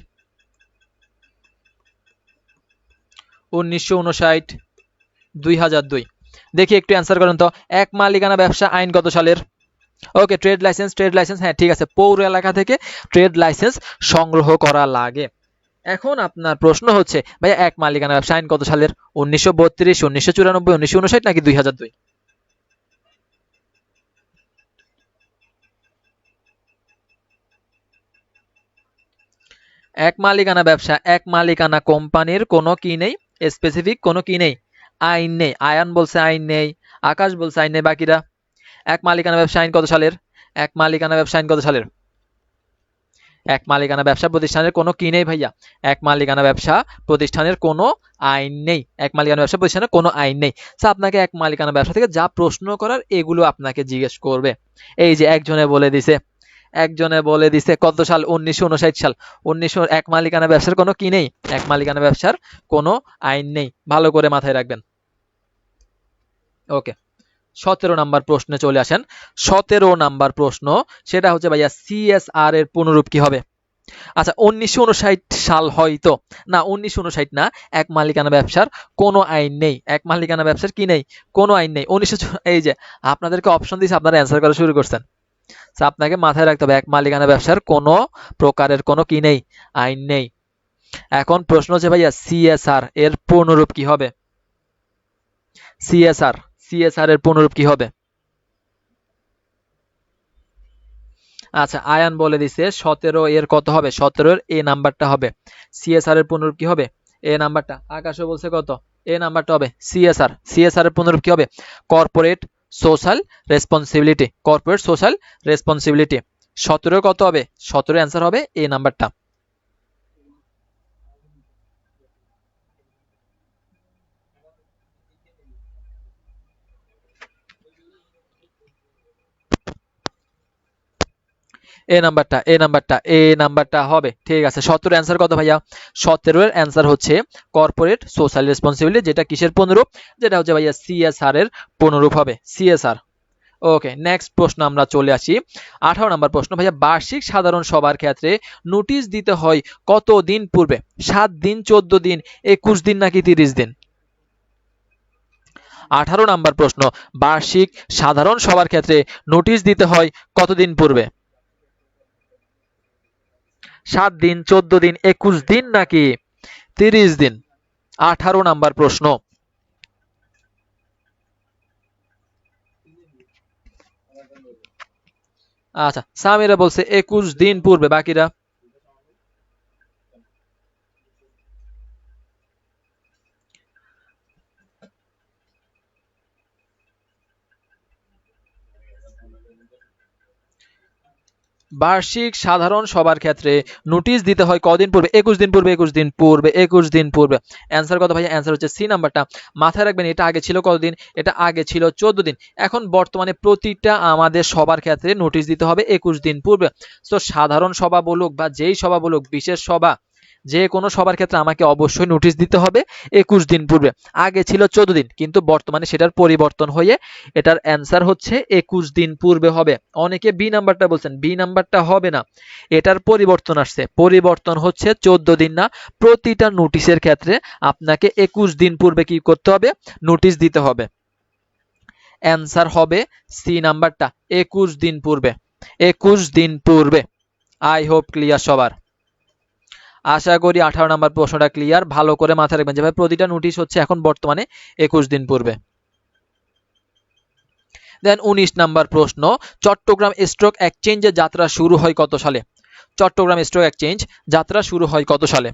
1959, 2002। দেখি একটু অ্যান্সার করেন তো। এক মালিকানা ব্যবসা আইন কত সালের? ওকে, ট্রেড লাইসেন্স, ট্রেড লাইসেন্স, হ্যাঁ ঠিক আছে, পৌর এলাকা থেকে ট্রেড লাইসেন্স সংগ্রহ করা লাগে। এখন আপনার প্রশ্ন হচ্ছে ভাইয়া এক মালিকানা ব্যবসা আইন কত সালের? 1932, 1994, 1959 নাকি 2002? এক মালিকানা ব্যবসা, এক মালিকানা কোম্পানির কোনো কি নেই, স্পেসিফিক কোনো কি নেই, আইন নেই। আয়ান বলছে আইন নেই, আকাশ বলছে আইন নেই, বাকিরা। এক মালিকানা ব্যবসা আইন কত সালের? এক মালিকানা ব্যবসা আইন কত সালের? এক মালিকানা ব্যবসা প্রতিষ্ঠানের কোনো কি নেই ভাইয়া? এক মালিকানা ব্যবসা প্রতিষ্ঠানের কোনো আইন নেই। এক মালিকানা ব্যবসা প্রতিষ্ঠানের কোনো আইন নেই। আপনাকে এক মালিকানা ব্যবসা থেকে যা প্রশ্ন করার এগুলো আপনাকে জিজ্ঞেস করবে। এই যে একজনে বলে দিছে, একজনে বলে দিছে কত সাল? 1959 সাল। এক মালিকানা ব্যবসার কোনো কি নেই, এক মালিকানা ব্যবসার কোনো আইন নেই। ভালো করে মাথায় রাখবেন। ওকে, 17 নাম্বার প্রশ্নে চলে আসেন। 17 নাম্বার প্রশ্ন, সেটা হচ্ছে ভাইয়া সিএসআর এর পুনরূপ কি হবে? আচ্ছা, 1959 সাল হয়তো না, 1959 না, এক মালিকানা ব্যবসার কোনো আইন নেই। এক মালিকানা ব্যবসার কি নেই? কোনো আইন নেই। 1900, এই যে আপনাদেরকে অপশন দিয়েছে, আপনারা অ্যান্সার করা শুরু করছেন। আপনাকে মাথায় রাখতে হবে এক মালিকানা ব্যবসার কোনো প্রকারের কোনো কি নেই, আইন নেই। এখন প্রশ্ন হচ্ছে ভাইয়া সিএসআর এর পূর্ণরূপ কি হবে? সিএসআর, সিএসআর এর পূর্ণরূপ কি হবে? আচ্ছা, আয়ান বলে দিছে 17 এর কত হবে? 17 এর এ নাম্বারটা হবে। সিএসআর এর পূর্ণরূপ কি হবে? এ নাম্বারটা। আকাশও বলছে কত? এ নাম্বারটা হবে সিএসআর। সিএসআর এর পূর্ণরূপ কি হবে? Corporate social responsibility. Corporate social responsibility. 17 কত হবে? 17 অ্যান্সার হবে এ নাম্বারটা। এ নাম্বারটা, এ নাম্বারটা, এ নাম্বারটা হবে। ঠিক আছে, 17 অ্যান্সার কত ভাইয়া? 17 এর অ্যান্সার হচ্ছে কর্পোরেট সোশ্যাল রেসপন্সিবিলিটি, যেটা কিসের পুনরূপ? যেটা হচ্ছে ভাইয়া সিএসআর এর পুনরূপ হবে, সিএসআর। ওকে, নেক্সট প্রশ্ন আমরা চলে আসি। 18 নম্বর প্রশ্ন ভাইয়া, বার্ষিক সাধারণ সভার ক্ষেত্রে নোটিশ দিতে হয় কত দিন পূর্বে? 7 দিন, 14 দিন, 21 দিন নাকি 30 দিন? 18 নম্বর প্রশ্ন, বার্ষিক সাধারণ সভার ক্ষেত্রে নোটিশ দিতে হয় কতদিন পূর্বে? 7 দিন, 14 দিন, 21 দিন নাকি 30 দিন? 18 নাম্বার প্রশ্ন। আচ্ছা, সামিরা বলছে 21 দিন পূর্বে, বাকিরা? বার্ষিক সাধারণ সভার ক্ষেত্রে নোটিশ দিতে হয় কদিন পূর্বে? 21 দিন পূর্বে, 21 দিন পূর্বে, 21 দিন পূর্বে। অ্যান্সার কত ভাই? অ্যান্সার হচ্ছে সি নাম্বারটা। মাথায় রাখবেন, এটা আগে ছিল কতদিন? এটা আগে ছিল 14 দিন। এখন বর্তমানে প্রতিটা আমাদের সবার ক্ষেত্রে নোটিশ দিতে হবে 21 দিন পূর্বে। তো সাধারণ সভা বলুক বা যেই সভা বলুক, বিশেষ সভা, যে কোনো সবার ক্ষেত্রে আমাকে অবশ্যই নোটিশ দিতে হবে 21 দিন পূর্বে। আগে ছিল 14 দিন, কিন্তু বর্তমানে সেটার পরিবর্তন হয়ে এটার অ্যান্সার হচ্ছে 21 দিন পূর্বে হবে। অনেকে বি নাম্বারটা বলছেন, বি নাম্বারটা হবে না, এটার পরিবর্তন আসছে। পরিবর্তন হচ্ছে 14 দিন না, প্রতিটা নোটিশের ক্ষেত্রে আপনাকে 21 দিন পূর্বে কি করতে হবে? নোটিশ দিতে হবে। অ্যান্সার হবে সি নাম্বারটা, 21 দিন পূর্বে। 21 দিন পূর্বে। আই হোপ ক্লিয়ার সবার। আশা করি 18 নম্বর প্রশ্নটা ক্লিয়ার। ভালো করে মাথায় রাখবেন যে ভাই প্রতিটা নোটিশ হচ্ছে এখন বর্তমানে 21 দিন পূর্বে। দেন 19 নাম্বার প্রশ্ন, চট্টগ্রাম স্টক এক্সচেঞ্জের যাত্রা শুরু হয় কত সালে? চট্টগ্রাম স্টক এক্সচেঞ্জ যাত্রা শুরু হয় কত সালে?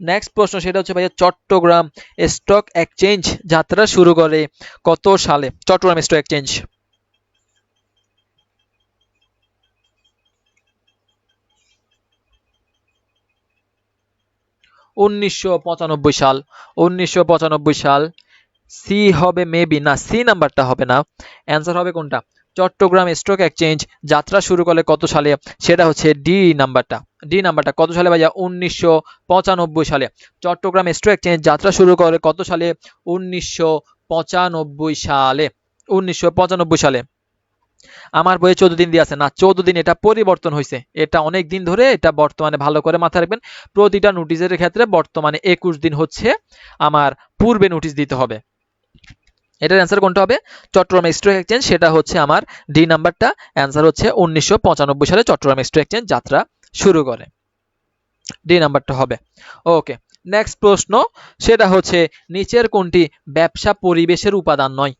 নেক্সট প্রশ্ন সেটা হচ্ছে ভাইয়া চট্টগ্রাম স্টক এক্সচেঞ্জ যাত্রা শুরু করে কত সালে? চট্টগ্রাম স্টক এক্সচেঞ্জ 1995 সাল। 1995 সাল। সি হবে মেবি, না সি নাম্বারটা হবে না, অ্যান্সার হবে কোনটা? চট্টগ্রাম স্টক এক্সচেঞ্জ যাত্রা শুরু করলে কত সালে? সেটা হচ্ছে ডি নাম্বারটা। ডি নাম্বারটা কত সালে ভাইয়া? 1995 সালে। চট্টগ্রাম স্টক এক্সচেঞ্জ যাত্রা শুরু করে কত সালে? 1995 সালে। 1995 সালে। আমার বইয়ে 14 দিন দিয়ে আছে না, 14 দিন, এটা পরিবর্তন হয়েছে, এটা অনেক দিন ধরে, এটা বর্তমানে ভালো করে মাথায় রাখবেন। প্রতিটা নোটিশের ক্ষেত্রে বর্তমানে 21 দিন হচ্ছে আমার পূর্বে নোটিশ দিতে হবে। এটার অ্যান্সার কোনটা হবে? চট্টগ্রাম স্টক এক্সচেঞ্জ, সেটা হচ্ছে আমার ডি নাম্বারটা। অ্যান্সার হচ্ছে 1995 সালে চট্টগ্রাম স্টক এক্সচেঞ্জ যাত্রা শুরু করে। ডি নাম্বারটা হবে। ওকে, নেক্সট প্রশ্ন সেটা হচ্ছে নিচের কোনটি ব্যবসা পরিবেশের উপাদান নয়?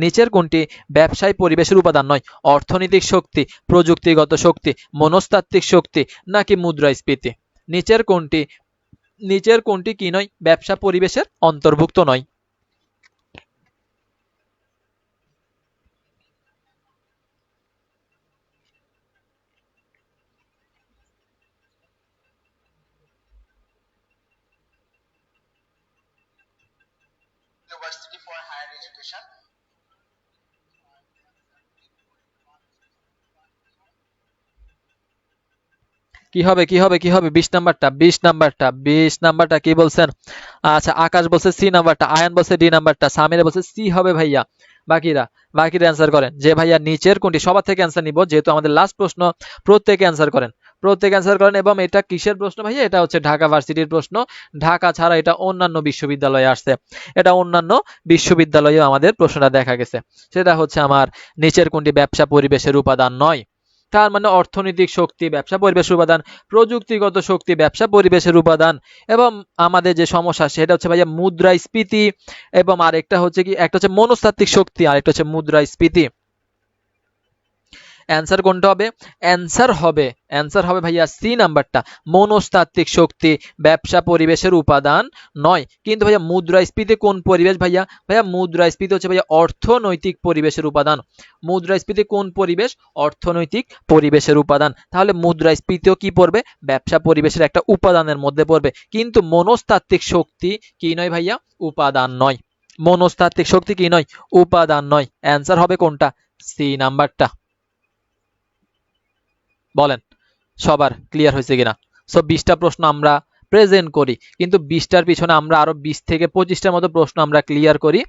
নিচের কোনটি ব্যবসায় পরিবেশের উপাদান নয়? অর্থনৈতিক শক্তি, প্রযুক্তিগত শক্তি, মনস্তাত্ত্বিক শক্তি, নাকি মুদ্রাস্ফীতি? নিচের কোনটি কি নয়? ব্যবসা পরিবেশের অন্তর্ভুক্ত নয়। কি হবে কি হবে কি হবে? 20 নাম্বারটা, 20 নাম্বারটা, 20 নাম্বারটা কি বলছেন? আচ্ছা, আকাশ বলছে সি নাম্বারটা, আয়ান বলছে ডি নাম্বারটা, সামিরা বলছে সি হবে ভাইয়া। বাকিরা অ্যান্সার করেন যে ভাইয়া নিচের কোনটি, সবার থেকে অ্যান্সার নিব যেহেতু আমাদের লাস্ট প্রশ্ন। প্রত্যেকে অ্যান্সার করেন, প্রত্যেকে অ্যান্সার করেন। এবং এটা কিসের প্রশ্ন ভাইয়া? এটা হচ্ছে ঢাকা ভার্সিটির প্রশ্ন। ঢাকা ছাড়া এটা অন্যান্য বিশ্ববিদ্যালয়ে আসছে, এটা অন্যান্য বিশ্ববিদ্যালয়েও আমাদের প্রশ্নটা দেখা গেছে। সেটা হচ্ছে আমার নিচের কোনটি ব্যবসা পরিবেশের উপাদান নয়? তার মানে অর্থনৈতিক শক্তি ব্যবসা পরিবেশের উপাদান, প্রযুক্তিগত শক্তি ব্যবসা পরিবেশের উপাদান, এবং আমাদের যে সমস্যা সেটা হচ্ছে ভাইয়া মুদ্রাস্ফীতি, এবং আরেকটা হচ্ছে কি, একটা হচ্ছে মনস্তাত্ত্বিক শক্তি আর একটা হচ্ছে মুদ্রাস্ফীতি। অ্যান্সার কোনটা হবে? অ্যান্সার হবে ভাইয়া সি নাম্বারটা, মনস্তাত্ত্বিক শক্তি ব্যবসা পরিবেশের উপাদান নয়। কিন্তু ভাইয়া মুদ্রাস্ফীতি কোন পরিবেশ ভাইয়া? ভাইয়া মুদ্রাস্ফীতি হচ্ছে ভাইয়া অর্থনৈতিক পরিবেশের উপাদান। মুদ্রাস্ফীতি কোন পরিবেশ? অর্থনৈতিক পরিবেশের উপাদান। তাহলে মুদ্রাস্ফীতিও কি পড়বে? ব্যবসা পরিবেশের একটা উপাদানের মধ্যে পড়বে। কিন্তু মনস্তাত্ত্বিক শক্তি কি নয় ভাইয়া? উপাদান নয়। মনস্তাত্ত্বিক শক্তি কি নয়? উপাদান নয়। অ্যান্সার হবে কোনটা? সি নাম্বারটা। বলেন সবার ক্লিয়ার হয়েছে কিনা? সো 20টা প্রশ্ন আমরা প্রেজেন্ট করি, কিন্তু 20টার পিছনে আমরা আরো 20 থেকে 25টার মতো প্রশ্ন আমরা ক্লিয়ার করি।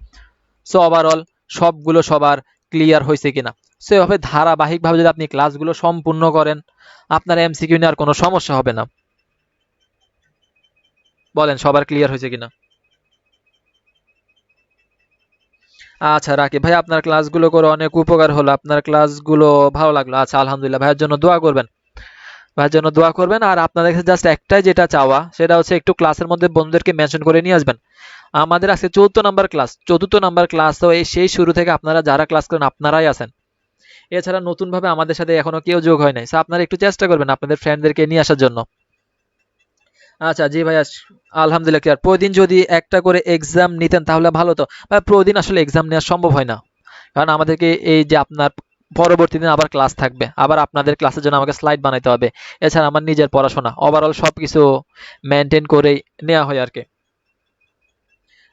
সো ওভারঅল সবগুলো সবার ক্লিয়ার হয়েছে কিনা? সো এভাবে ধারাবাহিকভাবে যদি আপনি ক্লাসগুলো সম্পূর্ণ করেন, আপনার এমসিকিউ নিয়ে আর কোনো সমস্যা হবে না। বলেন সবার ক্লিয়ার হয়েছে কিনা? আচ্ছা রাকিব ভাই, আপনার ক্লাসগুলো করে অনেক উপকার হলো, আপনার ক্লাসগুলো ভালো লাগলো। আচ্ছা আলহামদুলিল্লাহ, ভাইয়ের জন্য দোয়া করবেন, ভাইয়ের জন্য দোয়া করবেন। আর আপনাদের কাছে জাস্ট একটাই যেটা চাওয়া, সেটা হচ্ছে একটু ক্লাসের মধ্যে বন্ধুদেরকে মেনশন করে নিয়ে আসবেন। আমাদের আজকে 4th number class, 4th number class, তো এই সেই শুরু থেকে আপনারা যারা ক্লাস করেন আপনারাই আছেন। এছাড়া নতুন ভাবে আমাদের সাথে এখনো কেউ যোগ হয় নাই, সো আপনারা একটু চেষ্টা করবেন আপনাদের ফ্রেন্ডদেরকে নিয়ে আসার জন্য। আচ্ছা জি ভাইয়া, আলহামদুলিল্লাহ ক্লিয়ার। প্রতিদিন যদি একটা করে এক্সাম নিতেন তাহলে ভালো হতো। ভাই প্রতিদিন আসলে এক্সাম নেওয়া সম্ভব হয় না, কারণ আমাদেরকে এই যে আপনার পরবর্তী দিন আবার ক্লাস থাকবে, আবার আপনাদের ক্লাসের জন্য আমাকে স্লাইড বানাইতে হবে, এছাড়া আমার নিজের পড়াশোনা, ওভারঅল সবকিছু মেনটেন করেই নেওয়া হয় আর কি।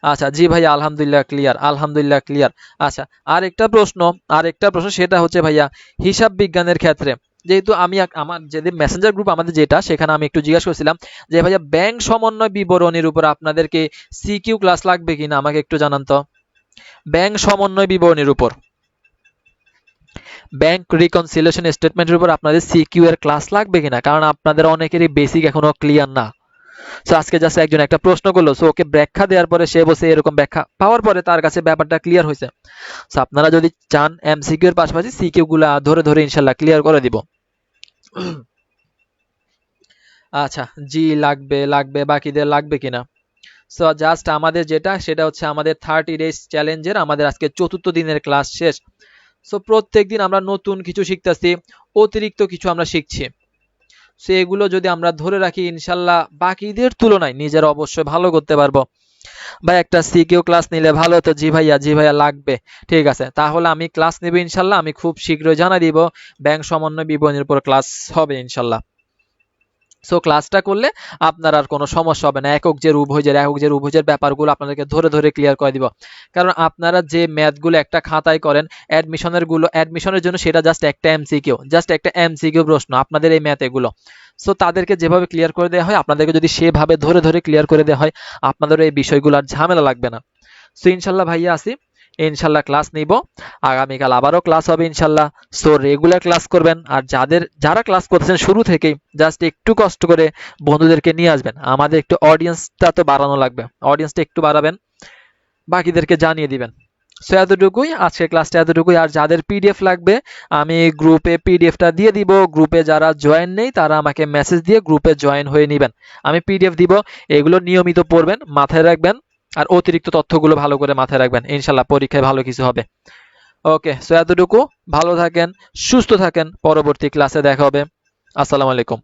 আচ্ছা জি ভাইয়া, আলহামদুলিল্লাহ ক্লিয়ার, আলহামদুলিল্লাহ ক্লিয়ার। আচ্ছা, আরেকটা প্রশ্ন সেটা হচ্ছে ভাইয়া হিসাব বিজ্ঞানের ক্ষেত্রে, যেহেতু আমি আমার যেদিন মেসেঞ্জার গ্রুপ আমাদের যেটা, সেখানে আমি একটু জিজ্ঞাসা করছিলাম যে ভাইয়া ব্যাংক সমন্বয় বিবরণীর উপর আপনাদেরকে সিকিউ ক্লাস লাগবে কিনা, আমাকে একটু জানান তো। ব্যাংক সমন্বয় বিবরণীর উপর, ব্যাংক রিকনসিলিয়েশন স্টেটমেন্টের উপর আপনাদের সিকিউ এর ক্লাস লাগবে কিনা, কারণ আপনাদের অনেকেরই বেসিক এখনো ক্লিয়ার না। সো আজকে জাস্ট একজন একটা প্রশ্ন করলো, সো ওকে ব্যাখ্যা দেওয়ার পরে সে বসে এরকম ব্যাখ্যা পাওয়ার পরে তার কাছে ব্যাপারটা ক্লিয়ার হয়েছে। সো আপনারা যদি চান এমসিকিউ এর পাশাপাশি সিকিউ গুলা ধরে ধরে ইনশাল্লাহ ক্লিয়ার করে দিব। আচ্ছা, জি লাগবে লাগবে, বাকিদের লাগবে কিনা? সো জাস্ট আমাদের যেটা সেটা হচ্ছে আমাদের 30 ডেজ চ্যালেঞ্জের আমাদের আজকে 4র্থ দিনের ক্লাস শেষ। সো প্রত্যেকদিন আমরা নতুন কিছু শিখতেছি, অতিরিক্ত কিছু আমরা শিখছি। সো এগুলো যদি আমরা ধরে রাখি ইনশাল্লাহ বাকিদের তুলনায় নিজের অবশ্যই ভালো করতে পারবো। ভাই একটা সিকিউ ক্লাস নিলে ভালো হতো। জি ভাইয়া লাগবে। ঠিক আছে, তাহলে আমি ক্লাস নেব ইনশাল্লাহ। আমি খুব শীঘ্রই জানাই দিব ব্যাংক সমন্বয় বিবরণীর উপর ক্লাস হবে ইনশাল্লাহ। সো ক্লাসটা করলে আপনার আর কোনো সমস্যা হবে না। একক উভয়ের ব্যাপারগুলো আপনাদেরকে ধরে ধরে ক্লিয়ার করে দিব। কারণ আপনারা যে ম্যাথগুলো একটা খাতায় করেন অ্যাডমিশনের জন্য সেটা জাস্ট একটা এমসিকিউ প্রশ্ন আপনাদের এই ম্যাথ এগুলো। সো তাদেরকে যেভাবে ক্লিয়ার করে দেওয়া হয় আপনাদেরকে যদি সেভাবে ধরে ধরে ক্লিয়ার করে দেওয়া হয় আপনাদের এই বিষয়গুলো আর ঝামেলা লাগবে না। সো ইনশাল্লাহ ভাইয়া আসি, ইনশাল্লাহ ক্লাস নিব। আগামীকাল আবারও ক্লাস হবে ইনশাল্লাহ। সো রেগুলার ক্লাস করবেন, আর যারা ক্লাস করতেছেন শুরু থেকেই জাস্ট একটু কষ্ট করে বন্ধুদেরকে নিয়ে আসবেন। আমাদের একটু অডিয়েন্সটা তো বাড়ানো লাগবে, অডিয়েন্সটা একটু বাড়াবেন, বাকিদেরকে জানিয়ে দিবেন। সো এতটুকুই, আজকের ক্লাসটা এতটুকুই। আর যাদের পিডিএফ লাগবে আমি গ্রুপে পিডিএফটা দিয়ে দিব। গ্রুপে যারা জয়েন নেই তারা আমাকে মেসেজ দিয়ে গ্রুপে জয়েন হয়ে নেবেন। আমি পিডিএফ দিব, এগুলো নিয়মিত পড়বেন, মাথায় রাখবেন, আর অতিরিক্ত তথ্যগুলো ভালো করে মাথায় রাখবেন। ইনশাল্লাহ পরীক্ষায় ভালো কিছু হবে। ওকে, সো এতটুকু। ভালো থাকেন, সুস্থ থাকেন, পরবর্তী ক্লাসে দেখা হবে। আসসালামু আলাইকুম।